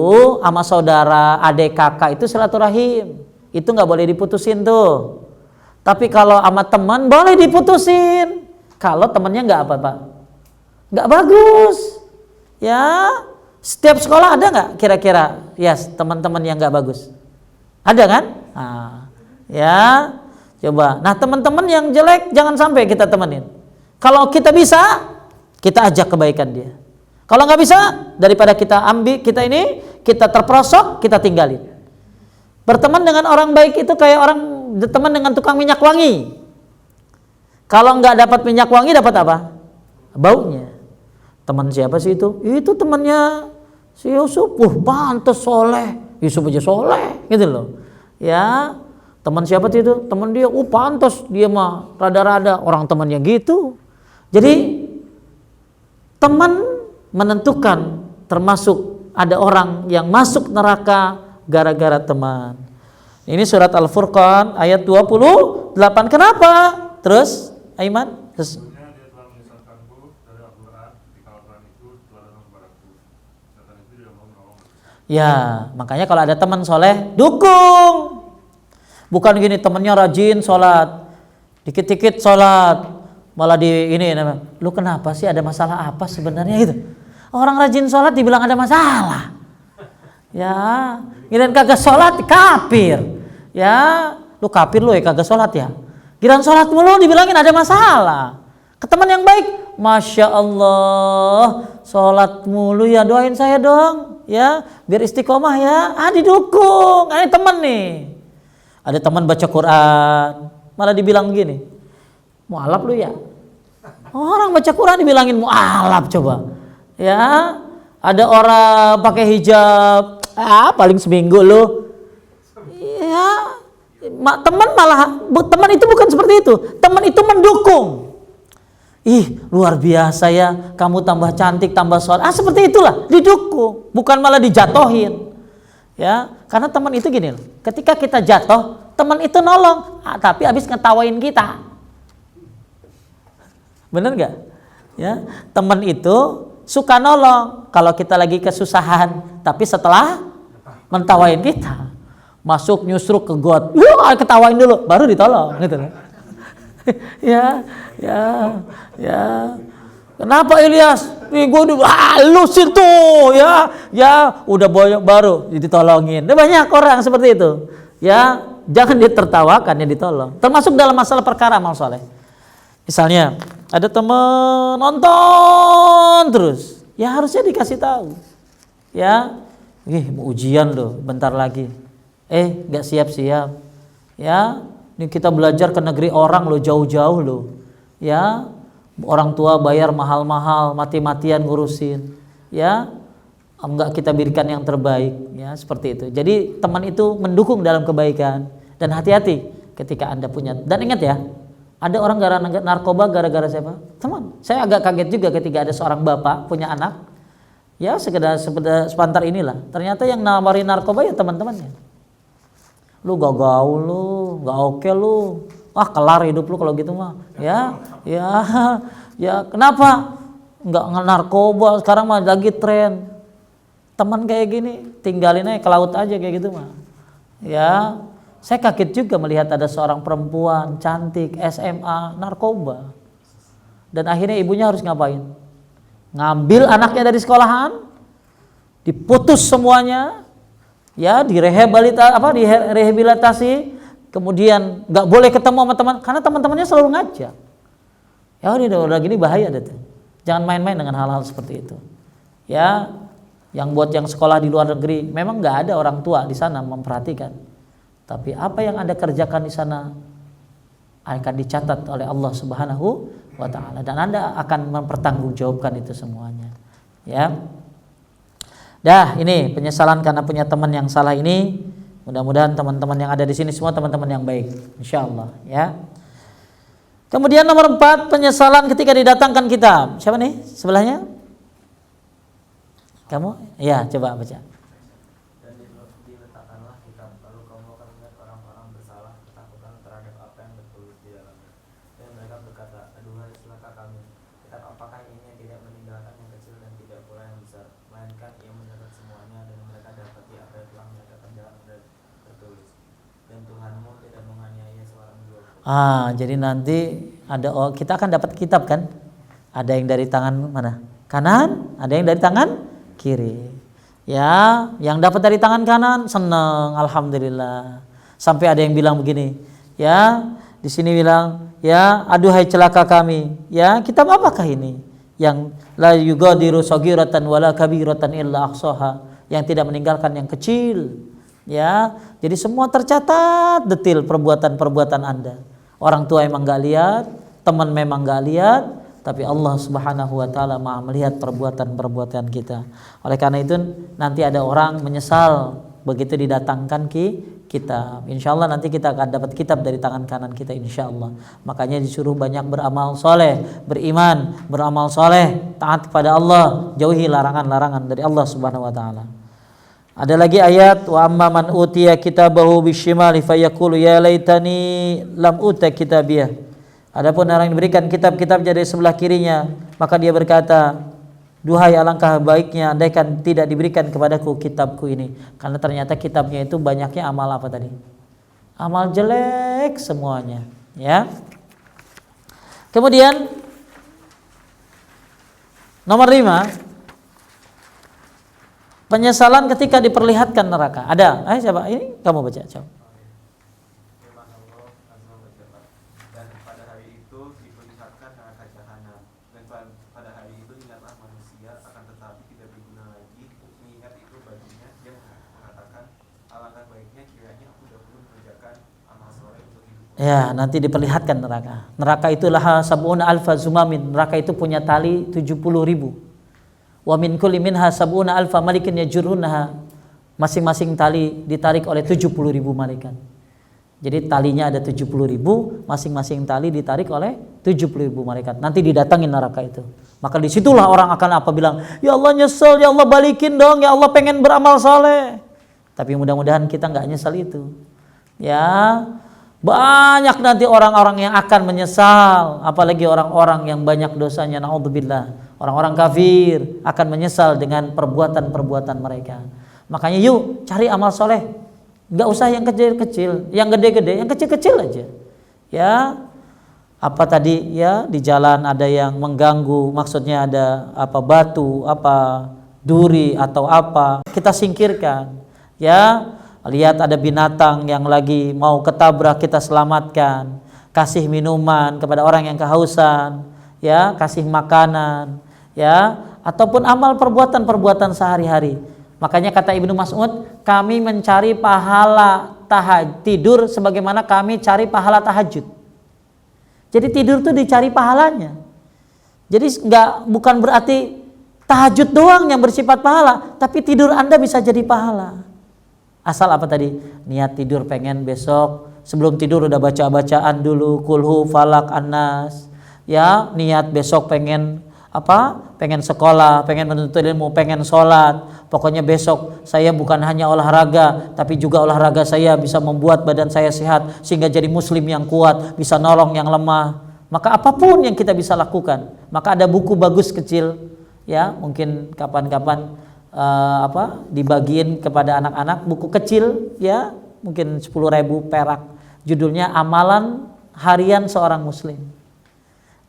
Speaker 1: sama saudara, adik, kakak itu silaturahim. Itu nggak boleh diputusin tuh. Tapi kalau sama teman boleh diputusin. Kalau temannya nggak apa Pak? Nggak bagus. Ya, setiap sekolah ada nggak kira-kira? Yes, teman-teman yang nggak bagus. Ada kan? Nah, ya, coba. Nah, teman-teman yang jelek jangan sampai kita temenin. Kalau kita bisa, kita ajak kebaikan dia. Kalau nggak bisa, daripada kita ambil kita terperosok, kita tinggalin. Berteman dengan orang baik itu kayak orang berteman dengan tukang minyak wangi. Kalau nggak dapat minyak wangi, dapat apa? Baunya. Teman siapa sih itu? Itu temannya Si Yusuf, pantas soleh. Yusuf aja soleh, gitu loh. Ya, teman siapa itu? Teman dia, pantas dia mah rada-rada, orang temannya gitu. Jadi teman menentukan, termasuk ada orang yang masuk neraka gara-gara teman. Ini surat Al-Furqan ayat 28. Kenapa? Terus, Aiman?
Speaker 3: Sesungguhnya dia telah menyesatkanku dari Al-Quran ketika Al-Quran itu telah datang kepadaku. Setan itu tidak mau menolong.
Speaker 1: Ya, makanya kalau ada teman soleh, dukung. Bukan gini, temennya rajin sholat, dikit-dikit sholat, malah di ini, lu kenapa sih, ada masalah apa sebenarnya gitu. Orang rajin sholat dibilang ada masalah. Ya, giliran kagak sholat kafir. Ya, lu kafir lu ya kagak sholat ya. Giliran sholat mulu dibilangin ada masalah. Ke teman yang baik, Masya Allah, sholat mulu ya, doain saya dong, ya, biar istiqomah ya. Didukung, ini teman nih. Ada teman baca Quran, malah dibilang gini, mualaf lu ya. Orang baca Quran dibilangin mualaf coba. Ya, ada orang pakai hijab, paling seminggu lu. Ya, teman itu bukan seperti itu. Teman itu mendukung. Luar biasa ya, kamu tambah cantik, tambah sholat. Seperti itulah, didukung, bukan malah dijatohin. Ya, karena teman itu gini, ketika kita jatuh, teman itu nolong, tapi habis ngetawain kita. Bener nggak? Ya, teman itu suka nolong kalau kita lagi kesusahan, tapi setelah mentawain kita, masuk nyusruk ke got, ketawain dulu, baru ditolong, gitu. Ya. Kenapa Ilyas? Nih gue halus itu, ya, udah baru ditolongin. Banyak orang seperti itu. Ya, jangan ditertawakan, ya ditolong. Termasuk dalam masalah perkara amal soleh. Misalnya ada teman nonton terus, ya harusnya dikasih tahu. Ya, mau ujian loh, bentar lagi. Nggak siap-siap. Ya, ini kita belajar ke negeri orang loh, jauh-jauh loh. Ya, orang tua bayar mahal-mahal, mati-matian ngurusin. Ya, enggak kita berikan yang terbaik, ya, seperti itu. Jadi teman itu mendukung dalam kebaikan, dan hati-hati ketika Anda punya. Dan ingat ya, ada orang gara-gara narkoba gara-gara siapa? Teman. Saya agak kaget juga ketika ada seorang bapak punya anak, ya sekedar sepantar inilah. Ternyata yang nawarin narkoba ya teman-temannya. Lu gak gaul lu, gak oke lu. Kelar hidup lu kalau gitu mah. Ya, kenapa? Enggak narkoba, sekarang mah lagi tren. Teman kayak gini, tinggalin aja ke laut aja kayak gitu mah. Ya, saya kaget juga melihat ada seorang perempuan cantik SMA narkoba. Dan akhirnya ibunya harus ngapain? Ngambil anaknya dari sekolahan, diputus semuanya, ya, direhabilitasi, kemudian nggak boleh ketemu sama teman karena teman-temannya selalu ngajak. Ya udah gini bahaya deh tuh. Jangan main-main dengan hal-hal seperti itu. Ya, yang buat yang sekolah di luar negeri, memang nggak ada orang tua di sana memperhatikan. Tapi apa yang Anda kerjakan di sana akan dicatat oleh Allah Subhanahu wa taala, dan Anda akan mempertanggungjawabkan itu semuanya. Ya. Ini penyesalan karena punya teman yang salah ini. Mudah-mudahan teman-teman yang ada di sini semua teman-teman yang baik, insyaallah, ya. Kemudian nomor 4, penyesalan ketika didatangkan kitab. Siapa nih sebelahnya? Kamu? Ya, coba baca.
Speaker 4: Dan diletakkanlah kitab, lalu kamu akan melihat orang-orang bersalah ketakutan terhadap apa yang tertulis di dalamnya. Dan mereka berkata, aduhai celaka kami, kitab apakah ini yang tidak meninggalkan yang kecil dan tidak pula yang besar, melainkan ia mencatat semuanya, dan mereka dapati apa yang telah mereka kerjakan dan tertulis. Dan Tuhanmu tidak menganiaya seorang juga.
Speaker 1: Jadi nanti kita akan dapat kitab kan? Ada yang dari tangan mana? Kanan, ada yang dari tangan kiri. Ya, yang dapat dari tangan kanan senang, alhamdulillah. Sampai ada yang bilang begini, ya, di sini bilang, ya, aduhai celaka kami. Ya, kitab apakah ini? Yang la yugadiru saghiratan wala kabiratan illa ahsaha, yang tidak meninggalkan yang kecil. Ya, jadi semua tercatat detil perbuatan-perbuatan Anda. Orang tua emang enggak lihat, teman memang enggak lihat, tapi Allah Subhanahu wa taala Maha melihat perbuatan-perbuatan kita. Oleh karena itu nanti ada orang menyesal begitu didatangkan kitab. Insyaallah nanti kita akan dapat kitab dari tangan kanan kita insyaallah. Makanya disuruh banyak beramal soleh, beriman, beramal soleh, taat kepada Allah, jauhi larangan-larangan dari Allah Subhanahu wa taala. Ada lagi ayat wa amma man utiya kitabahu bisyimali fayaqulu ya laitani lam uta kitabiyah. Adapun orang yang diberikan kitab-kitab dari sebelah kirinya, maka dia berkata, duhai alangkah baiknya andaikan tidak diberikan kepadaku kitabku ini. Karena ternyata kitabnya itu banyaknya amal apa tadi? Amal jelek semuanya, ya. Kemudian nomor 5, penyesalan ketika diperlihatkan neraka. Ada? Siapa? Ini kamu baca, coba.
Speaker 4: Firman Allah Azza wa Jalla, dan pada hari itu diperlihatkan neraka jahanam, dan pada hari itu ingatlah manusia, akan tetapi tidak berguna lagi mengingat itu baginya. Dia mengatakan, alangkah baiknya kiranya aku dahulu mengerjakan amal soleh untuk hidup.
Speaker 1: Ya, nanti diperlihatkan neraka. Neraka itu laha sab'una alfa zumamin. Neraka itu punya tali 70.000. Wa min kulli minha sab'una alfa malikin yajurunha. Masing-masing tali ditarik oleh 70.000 malaikat. Jadi talinya ada 70.000, masing-masing tali ditarik oleh 70.000 malaikat. Nanti didatangin neraka itu. Maka disitulah orang akan apa bilang, ya Allah nyesel, ya Allah balikin dong, ya Allah pengen beramal saleh. Tapi mudah-mudahan kita nggak nyesel itu. Ya, banyak nanti orang-orang yang akan menyesal, apalagi orang-orang yang banyak dosanya, naudzubillah. Orang-orang kafir akan menyesal dengan perbuatan-perbuatan mereka. Makanya yuk cari amal soleh. Gak usah yang kecil-kecil, yang gede-gede, yang kecil-kecil aja. Ya, apa tadi ya di jalan ada yang mengganggu, maksudnya ada apa batu, apa duri atau apa, kita singkirkan. Ya, lihat ada binatang yang lagi mau ketabrak, kita selamatkan. Kasih minuman kepada orang yang kehausan, ya, kasih makanan. Ya, ataupun amal perbuatan-perbuatan sehari-hari. Makanya kata Ibnu Mas'ud, kami mencari pahala tidur sebagaimana kami cari pahala tahajud. Jadi tidur tuh dicari pahalanya. Jadi bukan berarti tahajud doang yang bersifat pahala, tapi tidur Anda bisa jadi pahala. Asal apa tadi? Niat tidur pengen besok sebelum tidur udah baca-bacaan dulu kulhu falak annas. Ya, niat besok pengen pengen sekolah, pengen menuntut ilmu, pengen sholat. Pokoknya besok saya bukan hanya olahraga, tapi juga olahraga saya bisa membuat badan saya sehat sehingga jadi muslim yang kuat, bisa nolong yang lemah. Maka apapun yang kita bisa lakukan. Maka ada buku bagus kecil, ya mungkin kapan-kapan dibagiin kepada anak-anak, buku kecil, ya mungkin 10.000 perak. Judulnya Amalan Harian Seorang Muslim.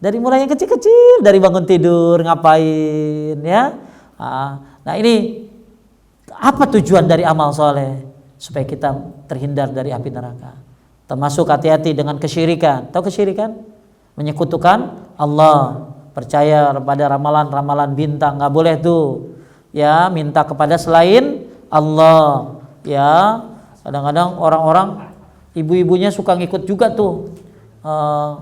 Speaker 1: Dari mulai yang kecil-kecil, dari bangun tidur ngapain, ya. Nah ini apa tujuan dari amal soleh? Supaya kita terhindar dari api neraka. Termasuk hati-hati dengan kesyirikan. Tahu kesyirikan? Menyekutukan Allah, percaya pada ramalan-ramalan bintang, nggak boleh tuh. Ya, minta kepada selain Allah. Ya, kadang-kadang orang-orang ibu-ibunya suka ngikut juga tuh.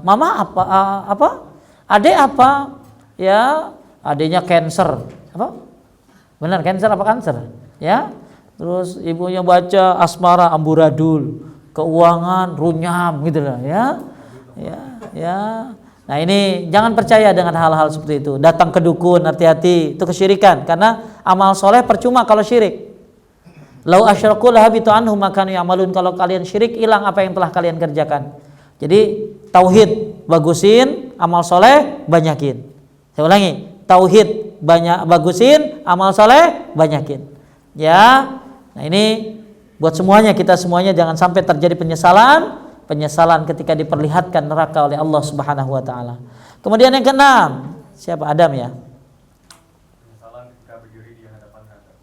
Speaker 1: Mama apa? Adek apa? Ya, adeknya cancer. Apa? Benar cancer apa kanker? Ya. Terus ibunya baca asmara amburadul, keuangan runyam gitu lah, ya. Ya. Nah, ini jangan percaya dengan hal-hal seperti itu. Datang ke dukun, hati-hati, itu kesyirikan karena amal soleh percuma kalau syirik. Lau asyraku lahabitu anhum ma kanu ya'malun. Kalau kalian syirik, hilang apa yang telah kalian kerjakan. Jadi tauhid bagusin, amal soleh banyakin. Saya ulangi, tauhid bagusin, amal soleh banyakin. Ya, nah ini buat semuanya, kita semuanya jangan sampai terjadi penyesalan ketika diperlihatkan neraka oleh Allah Subhanahu wa taala. Kemudian yang keenam, siapa? Adam ya.
Speaker 3: Penyesalan ketika berdiri di hadapan neraka.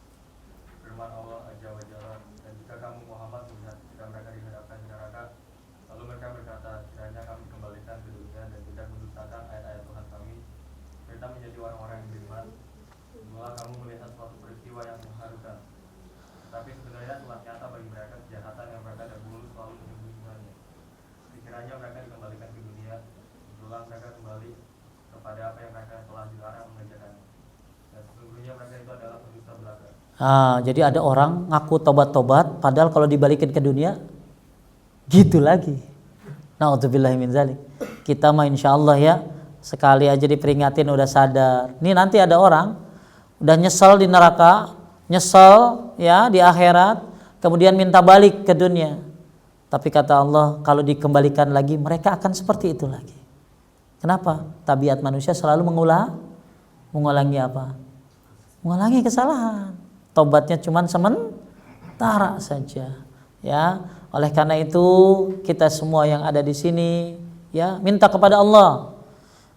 Speaker 3: Firman Allah Azza wa Jalla, dan jika kamu Muhammad melihat ketika mereka dihadapkan di neraka, lalu mereka berkata, kiranya kami kembalikan ke dunia dan tidak mendustakan ayat-ayat Tuhan kami, kita menjadi orang-orang yang beriman. Setelah kamu melihat suatu peristiwa yang mengharukan, tetapi sebenarnya telah nyata bagi mereka kejahatan yang mereka dahulu selalu menyembunyikannya. Sekiranya mereka dikembalikan ke dunia, berulang mereka kembali kepada apa yang
Speaker 1: Jadi ada orang ngaku tobat-tobat, padahal kalau dibalikin ke dunia gitu lagi. Na'udzubillahi min dzalik. Kita mah insyaallah ya, sekali aja diperingatin udah sadar. Nih nanti ada orang udah nyesel di neraka, nyesel ya di akhirat, kemudian minta balik ke dunia. Tapi kata Allah, kalau dikembalikan lagi mereka akan seperti itu lagi. Kenapa? Tabiat manusia selalu mengulangi apa? Mengulangi kesalahan. Tobatnya cuman sementara saja. Ya, oleh karena itu kita semua yang ada di sini ya minta kepada Allah.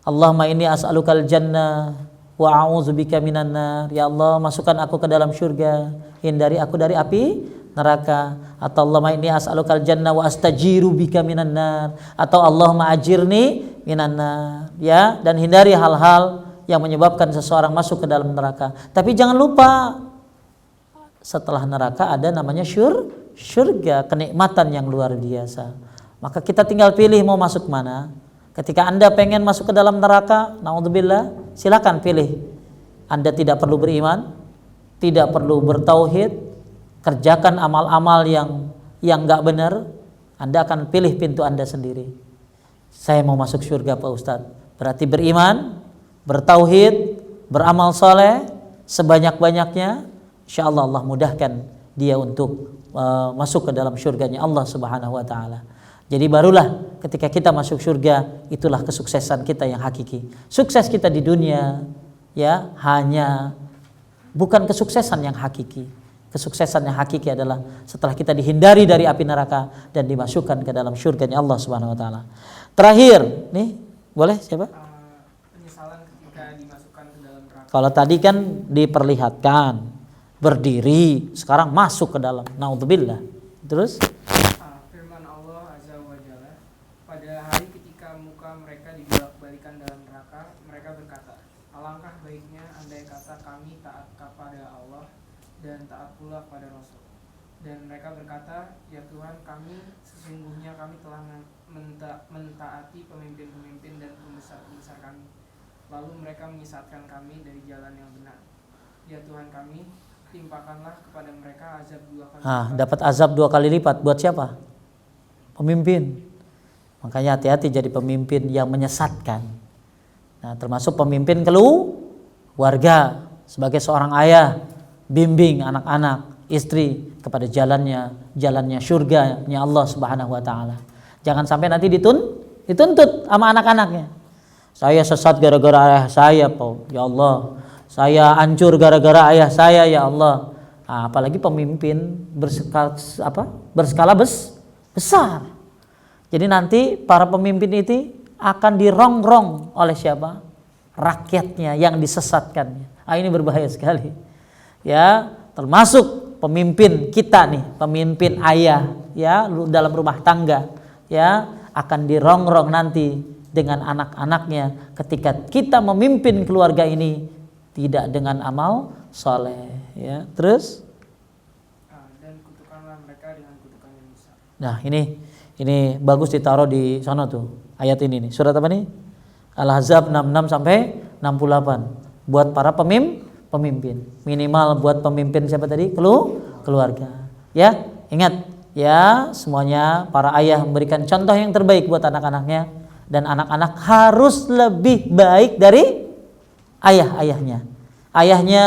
Speaker 1: Allahumma inni as'alukal jannah wa a'udzubika minan nar. Ya Allah, masukkan aku ke dalam surga, hindari aku dari api neraka. Atau Allahumma inni as'alukal jannah wa astajiru bika minan nar. Atau Allahumma ajirni minan nar. Ya, dan hindari hal-hal yang menyebabkan seseorang masuk ke dalam neraka. Tapi jangan lupa setelah neraka ada namanya surga, kenikmatan yang luar biasa. Maka kita tinggal pilih mau masuk mana. Ketika Anda pengen masuk ke dalam neraka, naudzubillah, silakan pilih. Anda tidak perlu beriman, tidak perlu bertauhid, kerjakan amal-amal yang enggak benar, Anda akan pilih pintu Anda sendiri. Saya mau masuk surga Pak Ustadz. Berarti beriman, bertauhid, beramal soleh sebanyak-banyaknya. InsyaAllah Allah mudahkan dia untuk masuk ke dalam surganya Allah Subhanahu wa ta'ala. Jadi barulah ketika kita masuk surga, itulah kesuksesan kita yang hakiki. Sukses kita di dunia ya hanya bukan kesuksesan yang hakiki. Kesuksesan yang hakiki adalah setelah kita dihindari dari api neraka dan dimasukkan ke dalam surganya Allah Subhanahu wa ta'ala. Terakhir, nih boleh siapa?
Speaker 5: Penyesalan ketika dimasukkan ke dalam neraka.
Speaker 1: Kalau tadi kan diperlihatkan berdiri, sekarang masuk ke dalam. Naudzubillah. Terus
Speaker 5: Firman Allah Azza wa Jalla, pada hari ketika muka mereka dibolak-balikan dalam neraka, mereka berkata, alangkah baiknya andai kata kami taat kepada Allah dan taat pula pada Rasul. Dan mereka berkata, ya Tuhan kami, sesungguhnya kami telah mentaati pemimpin-pemimpin dan pembesar-pembesar kami. Lalu mereka menyesatkan kami dari jalan yang benar. Ya Tuhan kami, timpakanlah kepada mereka azab 2 kali lipat.
Speaker 1: dapat azab 2 kali lipat. Buat siapa? Pemimpin. Makanya hati-hati jadi pemimpin yang menyesatkan. Nah, termasuk pemimpin keluarga. Sebagai seorang ayah, bimbing anak-anak, istri kepada jalannya surganya Allah Subhanahu wa ta'ala. Jangan sampai nanti dituntut sama anak-anaknya. Saya sesat gara-gara ayah saya, Pak. Ya Allah. Saya hancur gara-gara ayah saya, ya Allah. Nah, apalagi pemimpin berskala besar. Jadi nanti para pemimpin itu akan dirongrong oleh siapa? Rakyatnya yang disesatkannya. Ini berbahaya sekali. Ya, termasuk pemimpin kita nih, pemimpin ayah ya dalam rumah tangga ya akan dirongrong nanti dengan anak-anaknya ketika kita memimpin keluarga ini tidak dengan amal soleh ya. Terus
Speaker 5: Dan kutukanlah mereka dengan kutukan yang besar.
Speaker 1: nah ini bagus ditaruh di sana tuh ayat ini nih. Surat apa nih? Al-Ahzab 66 sampai 68 buat para pemimpin. Minimal buat pemimpin siapa tadi? Keluarga. Ya, ingat ya semuanya para ayah memberikan contoh yang terbaik buat anak-anaknya dan anak-anak harus lebih baik dari ayahnya. Ayahnya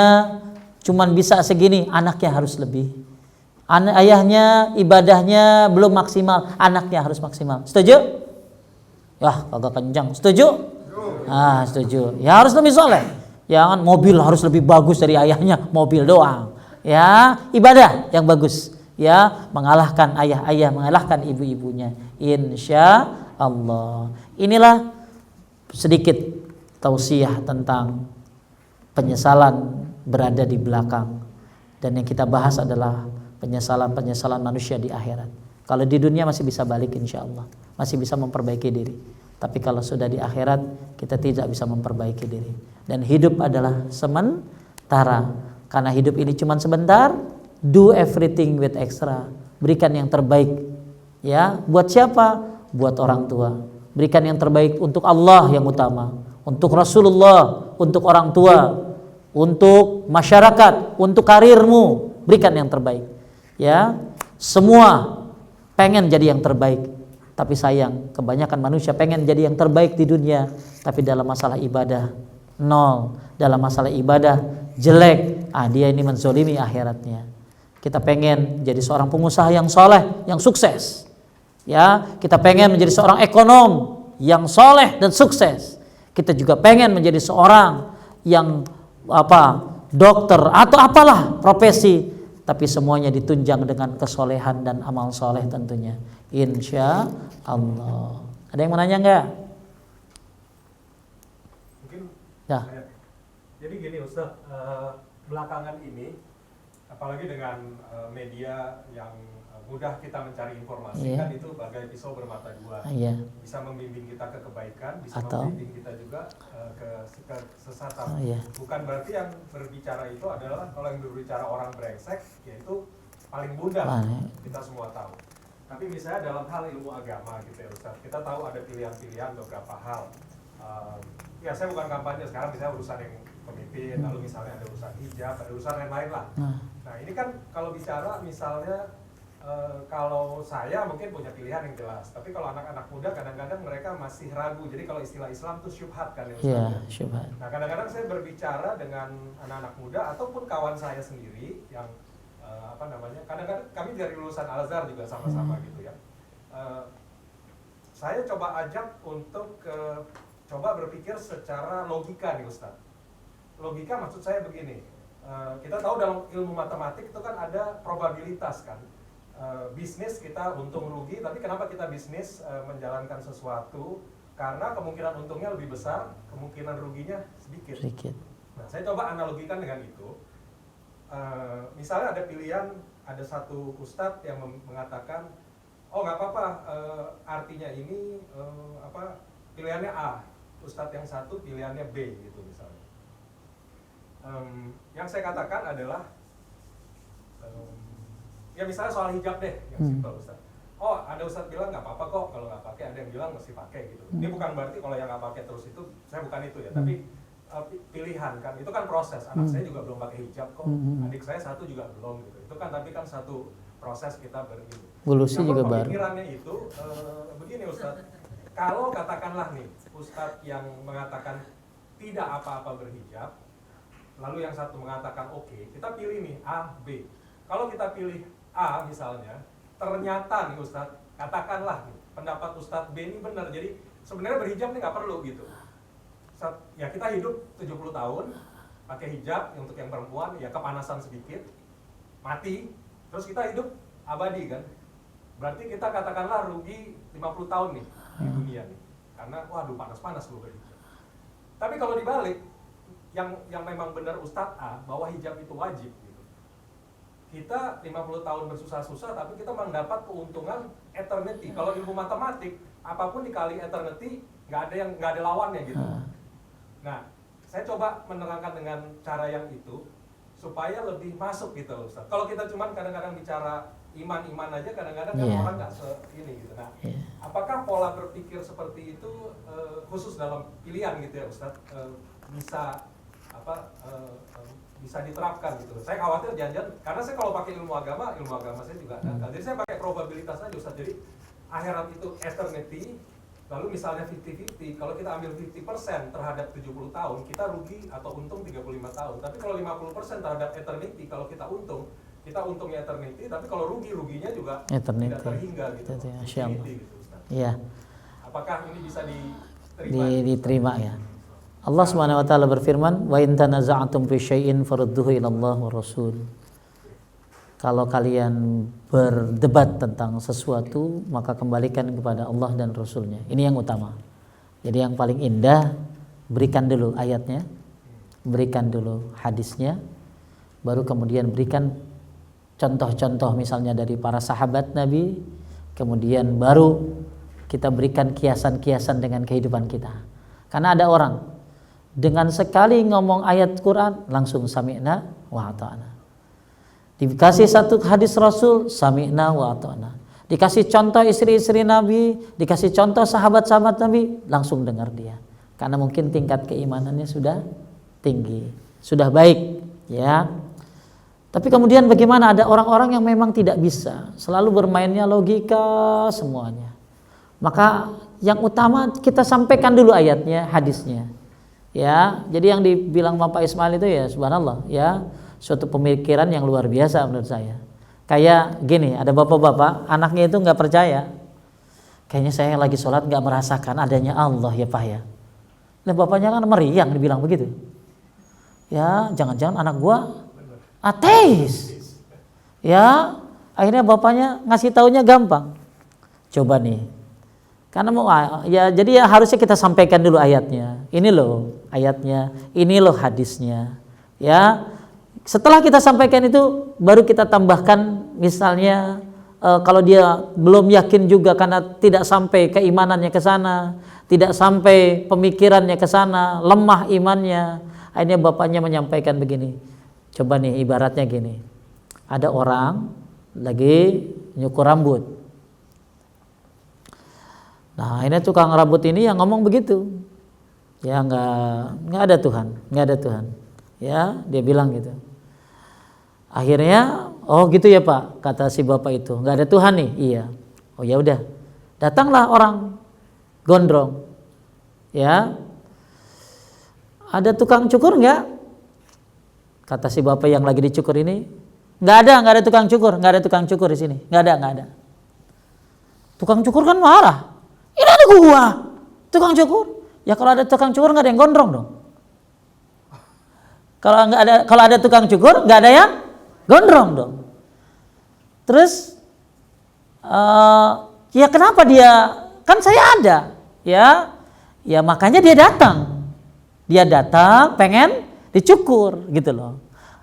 Speaker 1: cuman bisa segini, anaknya harus lebih. Ayahnya ibadahnya belum maksimal, anaknya harus maksimal. Setuju? Wah, kagak kencang. Setuju? Setuju. Ya harus lebih soleh. Jangan mobil harus lebih bagus dari ayahnya, mobil doang. Ya, ibadah yang bagus. Ya, mengalahkan ayah-ayah, mengalahkan ibu-ibunya. Insya Allah. Inilah sedikit tausiah tentang penyesalan berada di belakang, dan yang kita bahas adalah penyesalan manusia di akhirat. Kalau di dunia masih bisa balik insya Allah, masih bisa memperbaiki diri. Tapi kalau sudah di akhirat kita tidak bisa memperbaiki diri. Dan hidup adalah sementara, karena hidup ini cuma sebentar. Do everything with extra, berikan yang terbaik ya. Buat siapa? Buat orang tua. Berikan yang terbaik untuk Allah yang utama, untuk Rasulullah, untuk orang tua untuk masyarakat, untuk karirmu, berikan yang terbaik. Ya, semua pengen jadi yang terbaik, tapi sayang kebanyakan manusia pengen jadi yang terbaik di dunia, tapi dalam masalah ibadah nol, dalam masalah ibadah jelek. Dia ini menzolimi akhiratnya. Kita pengen jadi seorang pengusaha yang soleh, yang sukses. Ya, kita pengen menjadi seorang ekonom yang soleh dan sukses. Kita juga pengen menjadi seorang yang dokter atau apalah profesi, tapi semuanya ditunjang dengan kesolehan dan amal soleh tentunya, insya Allah. Ada yang mau nanya nggak?
Speaker 6: Mungkin
Speaker 1: Ya.
Speaker 6: Jadi gini Ustaz, belakangan ini apalagi dengan media yang mudah kita mencari informasi, kan itu bagai pisau bermata dua. Bisa membimbing kita ke kebaikan, bisa membimbing kita juga ke kesesatan. Bukan berarti yang berbicara itu adalah, kalau yang berbicara orang brengsek, yaitu paling mudah, kita semua tahu. Tapi misalnya dalam hal ilmu agama gitu ya Ustaz, kita tahu ada pilihan-pilihan beberapa hal. Ya saya bukan kampanye, sekarang misalnya urusan yang pemimpin, lalu misalnya ada urusan hijab, ada urusan lain-lain lah. Nah ini kan kalau bicara misalnya, kalau saya mungkin punya pilihan yang jelas, tapi kalau anak-anak muda kadang-kadang mereka masih ragu. Jadi kalau istilah Islam itu syubhat kan ya,
Speaker 1: syubhat.
Speaker 6: Nah kadang-kadang saya berbicara dengan anak-anak muda ataupun kawan saya sendiri yang kadang-kadang kami dari lulusan Al-Azhar juga sama-sama gitu ya. Saya coba ajak untuk coba berpikir secara logika nih Ustaz. Logika maksud saya begini, kita tahu dalam ilmu matematik itu kan ada probabilitas kan. Bisnis kita untung rugi, tapi kenapa kita bisnis menjalankan sesuatu? Karena kemungkinan untungnya lebih besar, kemungkinan ruginya sedikit. Nah, saya coba analogikan dengan itu. Misalnya ada pilihan, ada satu ustadz yang mengatakan, oh nggak apa-apa, artinya ini pilihannya A, ustadz yang satu pilihannya B gitu misalnya. Yang saya katakan adalah ya misalnya soal hijab deh, yang simpel Ustaz. Oh ada Ustaz bilang nggak apa-apa kok kalau nggak pakai, ada yang bilang mesti pakai gitu. Ini bukan berarti kalau yang nggak pakai terus itu, saya bukan itu ya, tapi pilihan kan, itu kan proses. Anak saya juga belum pakai hijab kok, adik saya satu juga belum gitu. Itu kan tapi kan satu proses kita berilmu.
Speaker 1: Bulusi juga baru.
Speaker 6: Pemikirannya itu begini Ustaz, kalau katakanlah nih Ustaz yang mengatakan tidak apa-apa berhijab, lalu yang satu mengatakan oke, kita pilih nih A, B. Kalau kita pilih A misalnya, ternyata nih Ustadz, katakanlah nih, pendapat Ustadz B ini benar, jadi sebenarnya berhijab nih nggak perlu gitu. Ya kita hidup 70 tahun, pakai hijab untuk yang perempuan, ya kepanasan sedikit, mati, terus kita hidup abadi kan. Berarti kita katakanlah rugi 50 tahun nih di dunia nih, karena waduh panas-panas gue berhijab. Tapi kalau dibalik, yang memang benar Ustadz A, bahwa hijab itu wajib, kita 50 tahun bersusah-susah tapi kita mendapat keuntungan eternity. Kalau ilmu matematik, apapun dikali eternity nggak ada lawannya gitu. Nah, saya coba menerangkan dengan cara yang itu supaya lebih masuk gitu Ustaz. Kalau kita cuman kadang-kadang bicara iman aja, kadang-kadang kan orang nggak ini gitu. Nah, apakah pola berpikir seperti itu khusus dalam pilihan gitu ya Ustaz, bisa diterapkan gitu. Saya khawatir jangan-jangan, karena saya kalau pakai ilmu agama saya juga dangkal. Jadi saya pakai probabilitas aja Ustaz. Jadi akhirat itu eternity, lalu misalnya 50-50, kalau kita ambil 50% terhadap 70 tahun, kita rugi atau untung 35 tahun. Tapi kalau 50% terhadap eternity, kalau kita untungnya eternity, tapi kalau ruginya juga eternity, tidak terhingga gitu. Gitu Ustaz.
Speaker 1: Iya.
Speaker 6: Apakah ini bisa diterima?
Speaker 1: Diterima ya. Allah Subhanahu wa taala berfirman, "Wa in tanaza'tum fi syai'in farudduhu ila Allah wa Rasul." Kalau kalian berdebat tentang sesuatu, maka kembalikan kepada Allah dan Rasulnya. Ini yang utama. Jadi yang paling indah, berikan dulu ayatnya, berikan dulu hadisnya, baru kemudian berikan contoh-contoh misalnya dari para sahabat Nabi, kemudian baru kita berikan kiasan-kiasan dengan kehidupan kita. Karena ada orang dengan sekali ngomong ayat Quran langsung sami'na wa ata'na. Dikasih satu hadis Rasul, sami'na wa ata'na. Dikasih contoh istri-istri Nabi, dikasih contoh sahabat-sahabat Nabi, langsung dengar dia. Karena mungkin tingkat keimanannya sudah tinggi. sudah baik, ya. Tapi kemudian bagaimana ada orang-orang yang memang tidak bisa, selalu bermainnya logika semuanya. Maka yang utama kita sampaikan dulu ayatnya, hadisnya. Ya, jadi yang dibilang Bapak Ismail itu ya subhanallah, ya, suatu pemikiran yang luar biasa menurut saya. Kayak gini, ada bapak-bapak, anaknya itu nggak percaya. Kayaknya saya lagi sholat nggak merasakan adanya Allah ya Pak ya. Nah bapaknya kan meriang dibilang begitu. Ya, jangan-jangan anak gua ateis. Ya, akhirnya bapaknya ngasih taunya gampang. Coba nih. Karena mau ya jadi ya harusnya kita sampaikan dulu ayatnya. Ini loh ayatnya, ini loh hadisnya. Ya. Setelah kita sampaikan itu baru kita tambahkan misalnya kalau dia belum yakin juga karena tidak sampai keimanannya ke sana, tidak sampai pemikirannya ke sana, lemah imannya. Akhirnya bapaknya menyampaikan begini. Coba nih ibaratnya gini. Ada orang lagi nyukur rambut. Nah, ini tukang rambut ini yang ngomong begitu. Ya nggak ada Tuhan, nggak ada Tuhan. Ya, dia bilang gitu. Akhirnya, oh gitu ya Pak, kata si bapak itu, nggak ada Tuhan nih, iya. Oh ya udah, datanglah orang gondrong, ya. Ada tukang cukur nggak? Kata si bapak yang lagi dicukur ini, nggak ada tukang cukur, nggak ada tukang cukur di sini, nggak ada. Tukang cukur kan marah, ini ada gua, tukang cukur. Ya kalau ada tukang cukur nggak ada yang gondrong dong. Kalau ada tukang cukur nggak ada yang gondrong dong. Terus ya kenapa dia, kan saya ada, ya makanya dia datang pengen dicukur gitu loh.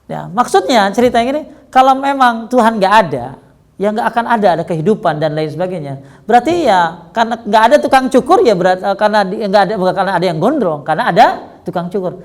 Speaker 1: Ya maksudnya cerita ini kalau memang Tuhan nggak ada, ya nggak akan ada kehidupan dan lain sebagainya. Berarti ya karena nggak ada tukang cukur ya berarti karena nggak ada, bukan karena ada yang gondrong, karena ada tukang cukur.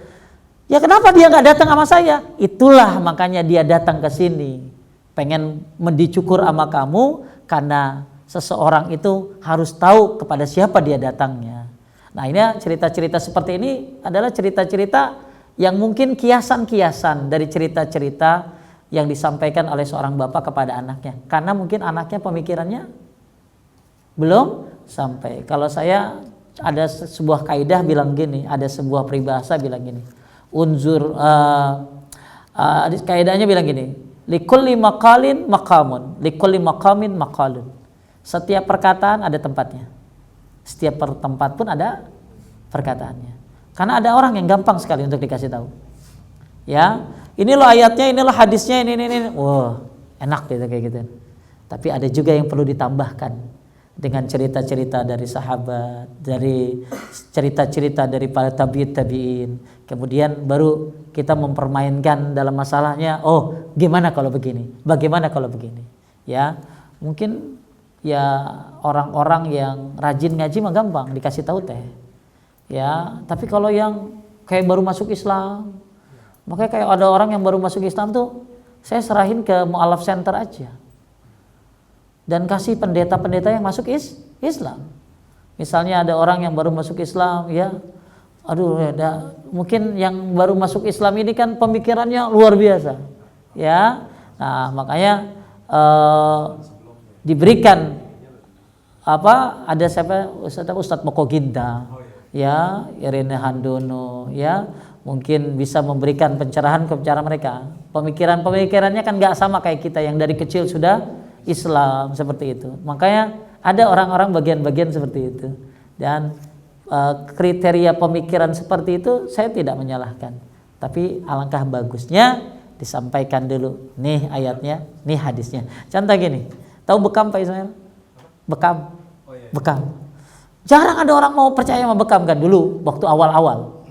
Speaker 1: Ya kenapa dia nggak datang sama saya? Itulah makanya dia datang ke sini, pengen mendicukur sama kamu karena seseorang itu harus tahu kepada siapa dia datangnya. Nah ini cerita-cerita seperti ini adalah cerita-cerita yang mungkin kiasan-kiasan dari cerita-cerita yang disampaikan oleh seorang bapak kepada anaknya. Karena mungkin anaknya pemikirannya belum sampai. Kalau saya ada sebuah kaidah bilang gini, ada sebuah peribahasa bilang gini. Kaidahnya bilang gini, likulli maqalin maqamun, likulli maqamin maqalun. Setiap perkataan ada tempatnya. Setiap tempat pun ada perkataannya. Karena ada orang yang gampang sekali untuk dikasih tahu. Ya, ini loh ayatnya, ini loh hadisnya, ini. Wah, enak gitu kayak gitu. Tapi ada juga yang perlu ditambahkan dengan cerita-cerita dari sahabat, dari cerita-cerita dari para tabi'in. Kemudian baru kita mempermainkan dalam masalahnya. Oh, gimana kalau begini? Bagaimana kalau begini? Ya, mungkin ya orang-orang yang rajin ngaji mah gampang dikasih tahu teh. Ya, tapi kalau yang kayak baru masuk Islam, makanya kayak ada orang yang baru masuk Islam tuh saya serahin ke mu'alaf center aja. Dan kasih pendeta-pendeta yang masuk Islam. Misalnya ada orang yang baru masuk Islam, ya, mungkin yang baru masuk Islam ini kan pemikirannya luar biasa, ya. Nah makanya diberikan ada siapa Ustadz Moko Ginta, ya, Irene Handono, ya, mungkin bisa memberikan pencerahan mereka. Pemikirannya kan nggak sama kayak kita yang dari kecil sudah Islam seperti itu. Makanya ada orang-orang bagian-bagian seperti itu. Dan kriteria pemikiran seperti itu saya tidak menyalahkan. Tapi alangkah bagusnya disampaikan dulu. Nih ayatnya, nih hadisnya. Contoh gini. Tahu bekam Pak Ismail? Bekam. Bekam. Jarang ada orang mau percaya sama bekam kan dulu waktu awal-awal.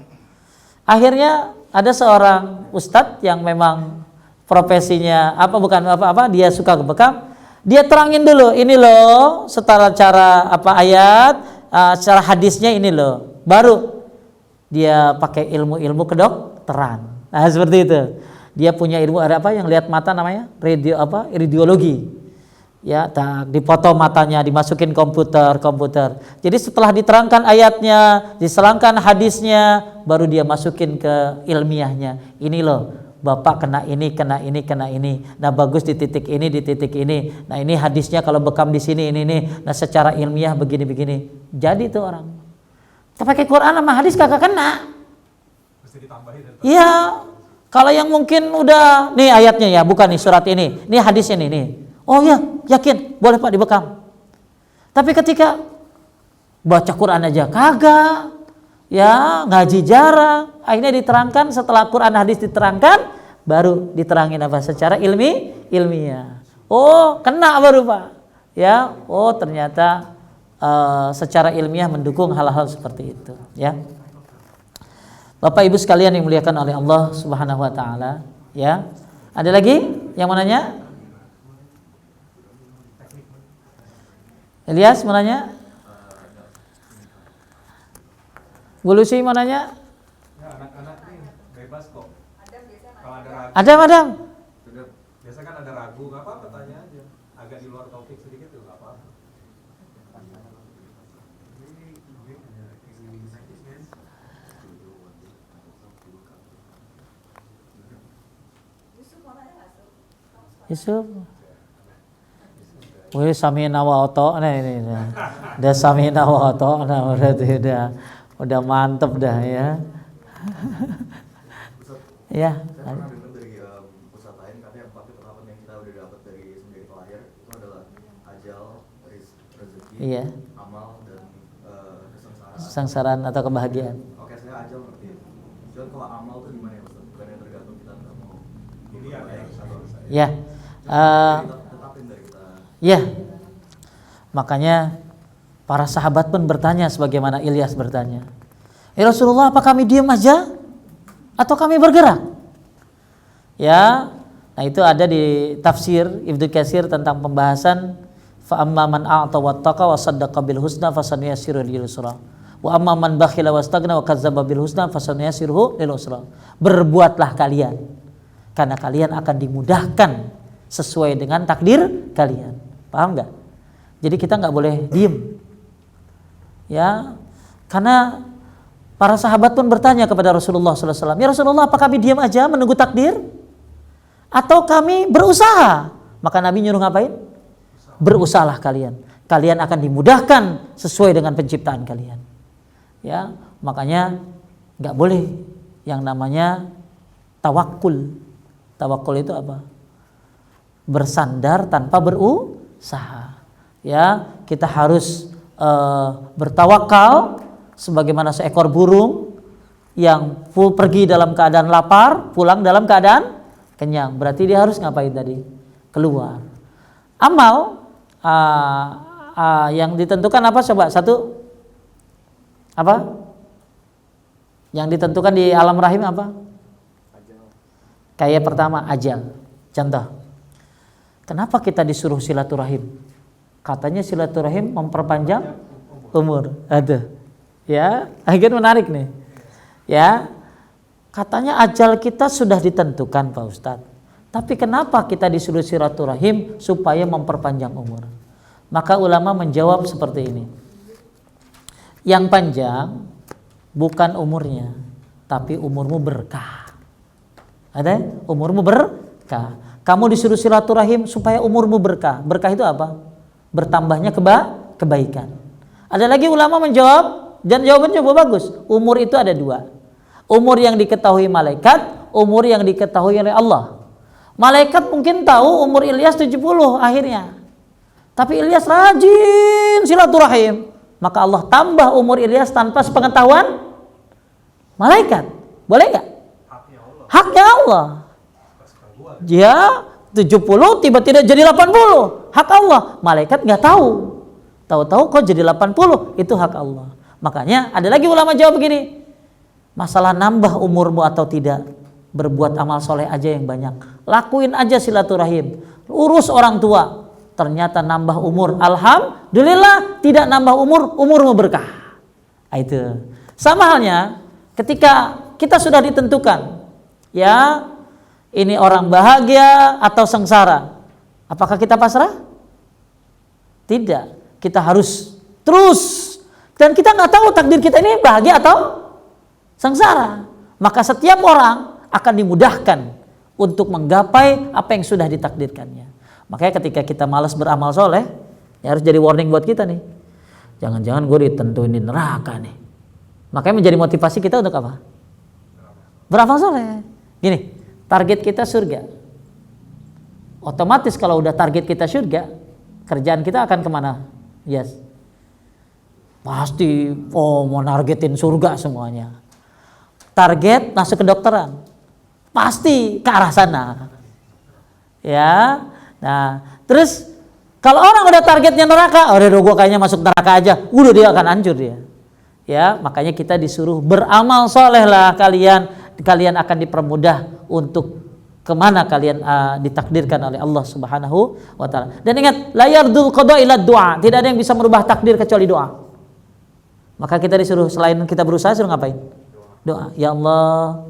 Speaker 1: Akhirnya ada seorang ustadz yang memang profesinya dia suka ke bekam. Dia terangin dulu, ini loh secara cara ayat, secara hadisnya ini loh. Baru dia pakai ilmu kedokteran. Nah, seperti itu. Dia punya ilmu yang lihat mata namanya iridiologi. Ya, tak dipotong matanya, dimasukin komputer. Jadi setelah diterangkan ayatnya, diselangkan hadisnya, baru dia masukin ke ilmiahnya. Ini loh, Bapak kena ini. Nah, bagus di titik ini. Nah, ini hadisnya kalau bekam di sini ini. Nah, secara ilmiah begini. Jadi tuh orang. Kita pakai Quran sama hadis kagak kena.
Speaker 6: Mesti ditambahin.
Speaker 1: Iya. Kalau yang mungkin udah nih ayatnya ya, bukan nih surat ini. Nih hadisnya nih. Oh ya, yakin, boleh Pak dibekam. Tapi ketika baca Quran aja kagak, ya ngaji jarang. Akhirnya diterangkan setelah Quran hadis diterangkan, baru diterangin apa secara ilmiah. Oh, kena baru Pak. Ya, oh ternyata secara ilmiah mendukung hal-hal seperti itu. Ya, Bapak Ibu sekalian yang dimuliakan oleh Allah Subhanahu Wa Taala. Ya, ada lagi yang mau nanya? Ilyas mau nanya? Bu Lucy mau nanya?
Speaker 6: Ya, anak-anak nih bebas kok. Kalau ada ragu.
Speaker 1: Adam.
Speaker 6: Biasa kan ada ragu, nggak apa-apa tanya aja. Agak di luar topik sedikit tuh nggak apa-apa.
Speaker 1: Yusuf. Wih, samina wa oto, nah ini, udah samina wa oto, nah berarti udah mantep dah ya. Ya.
Speaker 2: Saya pernah dengar dari Ustaz lain katanya 4 tahapan yang kita udah dapat dari semenjak lahir itu adalah ajal, rezeki,
Speaker 1: Iya.
Speaker 2: amal dan kesengsaraan.
Speaker 1: Kesengsaraan atau kebahagiaan.
Speaker 2: Oke, saya ajal ngerti. Cuman kalau amal itu gimana ya Ustaz? Bukan yang tergantung kita nggak mau.
Speaker 6: Ini yang atau saya.
Speaker 1: Ya.
Speaker 2: Tetapin dari kita.
Speaker 1: Ya. Makanya para sahabat pun bertanya sebagaimana Ilyas bertanya. Ya Rasulullah, apa kami diam aja atau kami bergerak? Ya. Nah, itu ada di tafsir Ibnu Katsir tentang pembahasan fa amma man a'ta wattaqa wa saddaqa bil husna fasanuyassiruhu lil yusra. Wa amma man bakhila wastaghna wa kadzdzaba bil husna fasanuyassiruhu lil usra. Berbuatlah kalian karena kalian akan dimudahkan sesuai dengan takdir kalian. Paham enggak? Jadi kita enggak boleh diem. Ya, karena para sahabat pun bertanya kepada Rasulullah SAW, ya Rasulullah, apa kami diam aja menunggu takdir? Atau kami berusaha? Maka Nabi nyuruh ngapain? Berusahalah kalian. Kalian akan dimudahkan sesuai dengan penciptaan kalian. Ya, makanya nggak boleh yang namanya tawakul. Tawakul itu apa? Bersandar tanpa berusaha. Ya, kita harus bertawakal sebagaimana seekor burung yang pergi dalam keadaan lapar, pulang dalam keadaan kenyang. Berarti dia harus ngapain tadi? Keluar. Amal yang ditentukan apa coba? Satu, apa? Yang ditentukan di alam rahim apa? Kayak pertama ajal. Contoh, kenapa kita disuruh silaturahim? Katanya silaturahim memperpanjang umur. Aduh, ya, akhirnya menarik nih. Ya, katanya ajal kita sudah ditentukan Pak Ustadz. Tapi kenapa kita disuruh silaturahim supaya memperpanjang umur? Maka ulama menjawab seperti ini. Yang panjang bukan umurnya, tapi umurmu berkah. Ada? Umurmu berkah. Kamu disuruh silaturahim supaya umurmu berkah. Berkah itu apa? Bertambahnya kebaikan. Ada lagi ulama menjawab, dan jawabannya juga bagus. Umur itu ada dua. Umur yang diketahui malaikat, umur yang diketahui oleh Allah. Malaikat mungkin tahu umur Ilyas 70 akhirnya. Tapi Ilyas rajin silaturahim. Maka Allah tambah umur Ilyas tanpa sepengetahuan malaikat. Boleh gak? Haknya Allah. Dia 70 tiba-tiba jadi 80. Hak Allah. Malaikat gak tahu. Tahu-tahu kok jadi 80. Itu hak Allah. Makanya ada lagi ulama jawab begini. Masalah nambah umurmu atau tidak, berbuat amal soleh aja yang banyak. Lakuin aja silaturahim. Urus orang tua. Ternyata nambah umur. Alhamdulillah, tidak nambah umur, umurmu berkah. Itu. Sama halnya ketika kita sudah ditentukan, ya, ini orang bahagia atau sengsara. Apakah kita pasrah? Tidak, kita harus terus. Dan kita nggak tahu takdir kita ini bahagia atau sengsara. Maka setiap orang akan dimudahkan untuk menggapai apa yang sudah ditakdirkannya. Makanya ketika kita malas beramal soleh, ya harus jadi warning buat kita nih. Jangan-jangan gue ditentuin di neraka nih. Makanya menjadi motivasi kita untuk apa? Beramal soleh. Gini, target kita surga. Otomatis kalau udah target kita surga, kerjaan kita akan kemana? Yes. Pasti, mau nargetin surga semuanya. Target masuk kedokteran, pasti ke arah sana. Ya, nah terus kalau orang udah targetnya neraka, udah gue kayaknya masuk neraka aja, udah dia akan hancur dia. Ya, makanya kita disuruh beramal soleh lah kalian akan dipermudah untuk kemana kalian ditakdirkan oleh Allah Subhanahu wa Ta'ala. Dan ingat, la yardul qada illa du'a, tidak ada yang bisa merubah takdir kecuali doa. Maka kita disuruh selain kita berusaha suruh ngapain? Doa. Ya Allah,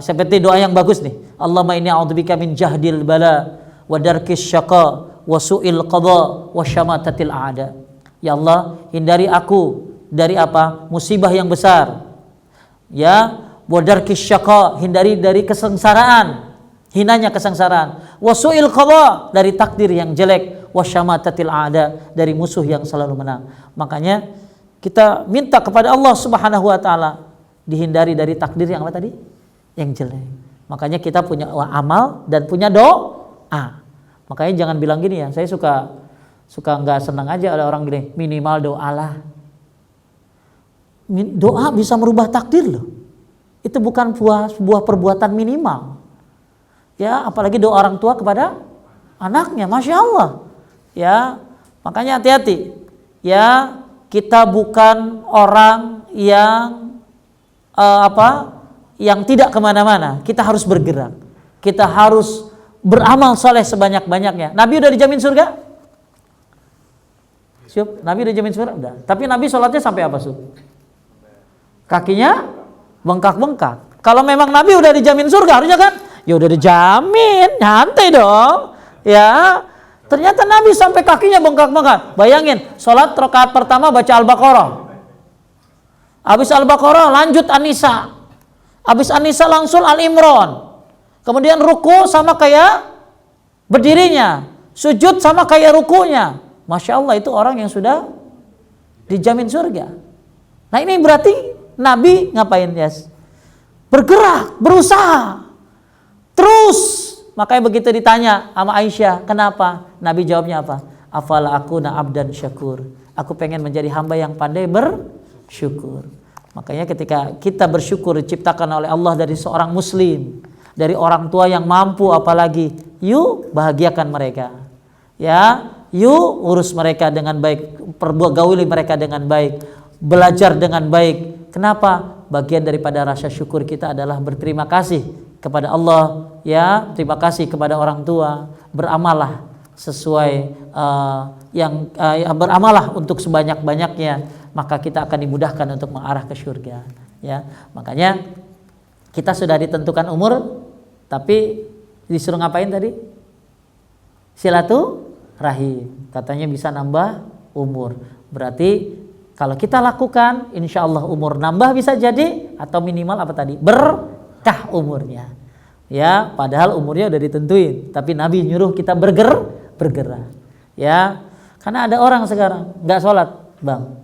Speaker 1: seperti doa yang bagus nih. Allahumma inni a'udzubika min jahdil bala wa darkis syaqa wa su'il qada wa syamatatil a'da. Ya Allah, hindari aku dari apa? Musibah yang besar. Ya, wa darkis syaqa, hindari dari kesengsaraan, hinanya kesengsaraan. Wa su'il qada, dari takdir yang jelek. Wa syamatatil a'da, dari musuh yang selalu menang. Makanya kita minta kepada Allah Subhanahu wa Ta'ala dihindari dari takdir yang apa tadi? Yang jelek. Makanya kita punya amal dan punya doa. Makanya jangan bilang gini ya, saya suka nggak senang aja ada orang gini, minimal doalah. Doa bisa merubah takdir loh. Itu bukan sebuah perbuatan minimal. Ya, apalagi doa orang tua kepada anaknya, Masya Allah. Ya, makanya hati-hati. Ya, kita bukan orang yang yang tidak kemana-mana. Kita harus bergerak. Kita harus beramal soleh sebanyak-banyaknya. Nabi udah dijamin surga? Siap, Nabi udah dijamin surga? Udah. Tapi Nabi sholatnya sampai apa, Sub? Kakinya bengkak-bengkak. Kalau memang Nabi udah dijamin surga, harusnya kan? Ya udah dijamin, nyantai dong. Ya, ternyata Nabi sampai kakinya bengkak-bengkak. Bayangin, sholat rakaat pertama baca Al-Baqarah. Habis Al-Baqarah lanjut An-Nisa. Habis An-Nisa langsung Al-Imran. Kemudian ruku sama kayak berdirinya. Sujud sama kayak rukunya. Masya Allah, itu orang yang sudah dijamin surga. Nah ini berarti Nabi ngapain, Yes? Bergerak, berusaha. Terus, makanya begitu ditanya sama Aisyah, kenapa? Nabi jawabnya apa? Afala akuna abdan syakur. Aku pengen menjadi hamba yang pandai bersyukur. Makanya ketika kita bersyukur diciptakan oleh Allah dari seorang muslim, dari orang tua yang mampu, apalagi yuk bahagiakan mereka. Ya, yuk urus mereka dengan baik, gauli mereka dengan baik, belajar dengan baik. Kenapa? Bagian daripada rasa syukur kita adalah berterima kasih kepada Allah, ya, terima kasih kepada orang tua. Beramallah sesuai beramalah untuk sebanyak-banyaknya, maka kita akan dimudahkan untuk mengarah ke surga. Ya, makanya kita sudah ditentukan umur, tapi disuruh ngapain tadi? Silaturahim, katanya bisa nambah umur. Berarti kalau kita lakukan, insya Allah umur nambah bisa jadi, atau minimal apa tadi? Berkah umurnya. Ya, padahal umurnya udah ditentuin, tapi Nabi nyuruh kita bergerak. Ya, karena ada orang sekarang nggak sholat, bang.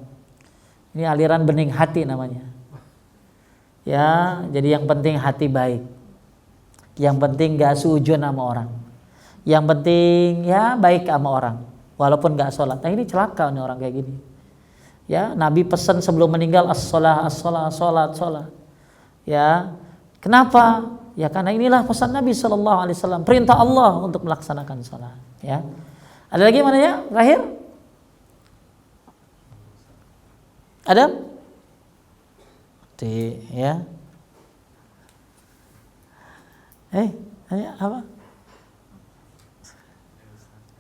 Speaker 1: Ini aliran bening hati namanya. Ya, jadi yang penting hati baik. Yang penting nggak suudzon sama orang. Yang penting ya baik sama orang, walaupun nggak sholat. Nah ini celaka nih orang kayak gini. Ya, Nabi pesan sebelum meninggal as-shalah, sholat. Ya, kenapa? Ya karena inilah pesan Nabi SAW, perintah Allah untuk melaksanakan sholat. Ya, ada lagi mana ya? Terakhir? Ada? Ya. Tanya apa?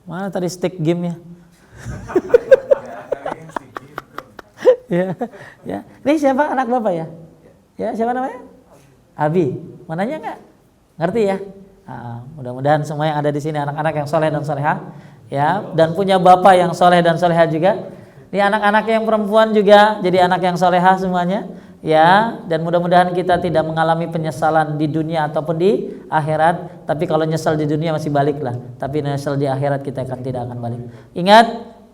Speaker 1: Mana tadi stick game-nya? Ya. Ini siapa anak Bapak ya? Ya, siapa namanya? Abi. Mananya enggak? Ngerti ya? Mudah-mudahan semua yang ada di sini anak-anak yang soleh dan soleha, ya, dan punya bapak yang soleh dan soleha juga. Ini anak-anak yang perempuan juga jadi anak yang soleha semuanya, ya. Dan mudah-mudahan kita tidak mengalami penyesalan di dunia ataupun di akhirat. Tapi kalau nyesal di dunia masih balik lah. Tapi nyesal di akhirat kita tidak akan balik. Ingat,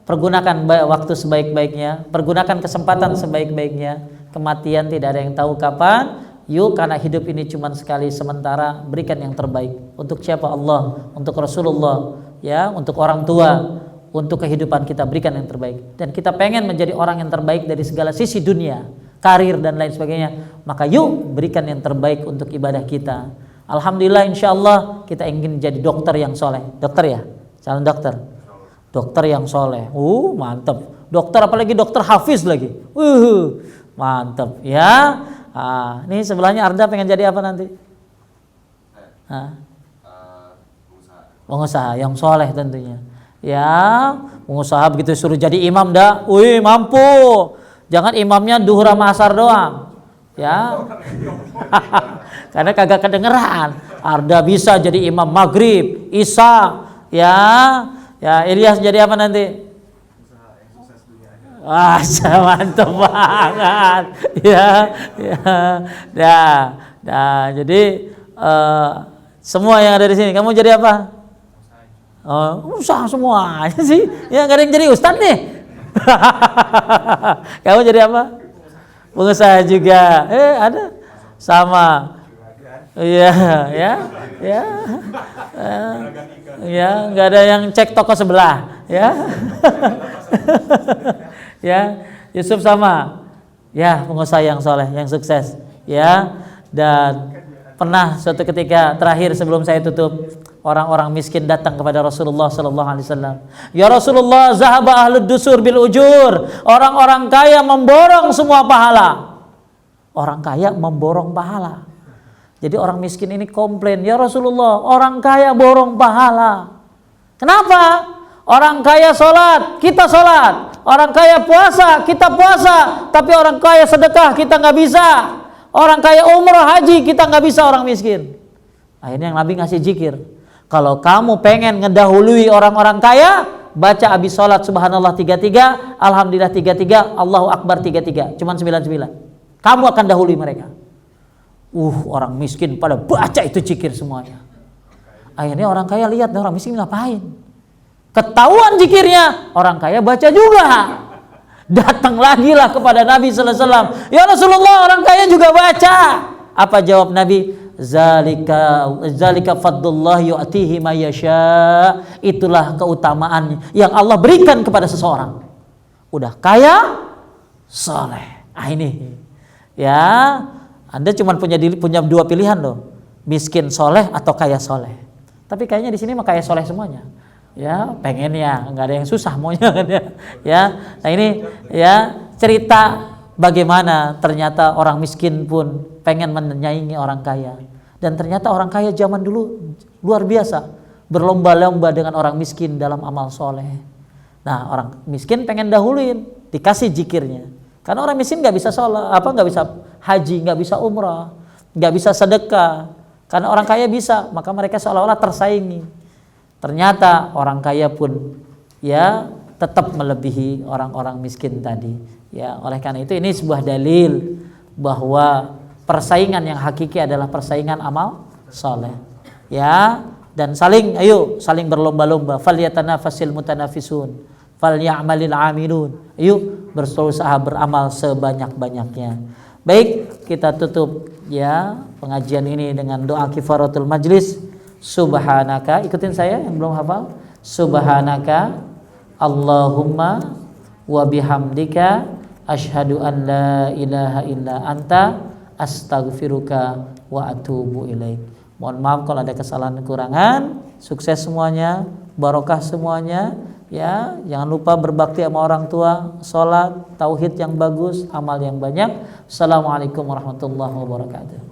Speaker 1: pergunakan waktu sebaik-baiknya, pergunakan kesempatan sebaik-baiknya. Kematian tidak ada yang tahu kapan. Yuk, karena hidup ini cuma sekali sementara, berikan yang terbaik. Untuk siapa? Allah, untuk Rasulullah, ya, untuk orang tua, untuk kehidupan kita berikan yang terbaik. Dan kita pengen menjadi orang yang terbaik dari segala sisi dunia, karir dan lain sebagainya. Maka yuk berikan yang terbaik untuk ibadah kita. Alhamdulillah, insya Allah kita ingin jadi dokter yang soleh. Dokter ya, calon dokter. Dokter yang soleh. Mantap. Dokter apalagi dokter hafiz lagi. Mantap ya. Ini sebelahnya Arda pengen jadi apa nanti? Pengusaha yang soleh tentunya. Ya, pengusaha begitu suruh jadi imam dah, mampu. Jangan imamnya duhur sama asar doang. Ya. Karena kagak kedengeran. Arda bisa jadi imam maghrib, isya. Ya. Ya, Ilyas jadi apa nanti? Mantap banget. Jadi semua yang ada di sini, kamu jadi apa? Usaha semuanya sih. Ya, nggak ada yang jadi ustadz nih. Kamu jadi apa? Pengusaha juga. Ada sama. Iya, ya. Ya, nggak ada yang cek toko sebelah, ya. Ya, Yusuf sama, ya, pengusaha yang soleh, yang sukses, ya. Dan pernah suatu ketika terakhir sebelum saya tutup, orang-orang miskin datang kepada Rasulullah Sallallahu Alaihi Wasallam. Ya Rasulullah, zahaba ahlud dusur bil ujur. Orang-orang kaya memborong semua pahala. Orang kaya memborong pahala. Jadi orang miskin ini komplain, ya Rasulullah, orang kaya borong pahala. Kenapa? Orang kaya sholat, kita sholat. Orang kaya puasa, kita puasa. Tapi orang kaya sedekah, kita nggak bisa. Orang kaya umrah haji, kita nggak bisa orang miskin. Akhirnya yang Nabi ngasih zikir. Kalau kamu pengen ngedahului orang-orang kaya, baca abis sholat subhanallah 33, alhamdulillah 33, Allahu akbar 33. Cuman 99. Kamu akan dahului mereka. Orang miskin pada baca itu zikir semuanya. Akhirnya orang kaya lihat, orang miskin ngapain? Ketahuan zikirnya, orang kaya baca juga. Datang lagi lah kepada Nabi sallallahu alaihi wasallam. Ya Rasulullah, orang kaya juga baca. Apa jawab Nabi? Zalika fadlullah yu'tihi may yasha. Itulah keutamaan yang Allah berikan kepada seseorang. Udah kaya, soleh. Ini. Ya, Anda cuma punya dua pilihan loh. Miskin soleh atau kaya soleh. Tapi kayaknya di sini mah kaya soleh semuanya. Ya, pengennya nggak ada yang susah maunya kan ya. Ya, nah ini ya cerita bagaimana ternyata orang miskin pun pengen menyaingi orang kaya. Dan ternyata orang kaya zaman dulu luar biasa, berlomba-lomba dengan orang miskin dalam amal soleh. Nah, orang miskin pengen dahuluin, dikasih zikirnya. Karena orang miskin nggak bisa sholat, nggak bisa haji, nggak bisa umrah, nggak bisa sedekah. Karena orang kaya bisa, maka mereka seolah-olah tersaingi. Ternyata orang kaya pun ya tetap melebihi orang-orang miskin tadi. Ya, oleh karena itu ini sebuah dalil bahwa persaingan yang hakiki adalah persaingan amal soleh. Ya, dan saling berlomba-lomba. Falyatanafasil mutanafisun, falyamalil amilun. Ayo berusaha beramal sebanyak-banyaknya. Baik, kita tutup ya pengajian ini dengan doa kifaratul majlis. Subhanaka, ikutin saya yang belum hafal. Subhanaka Allahumma wa bihamdika asyhadu an la ilaha illa anta astaghfiruka wa atubu ilaik. Mohon maaf kalau ada kesalahan kekurangan. Sukses semuanya, barokah semuanya. Ya, jangan lupa berbakti sama orang tua, sholat, tauhid yang bagus, amal yang banyak. Assalamualaikum warahmatullahi wabarakatuh.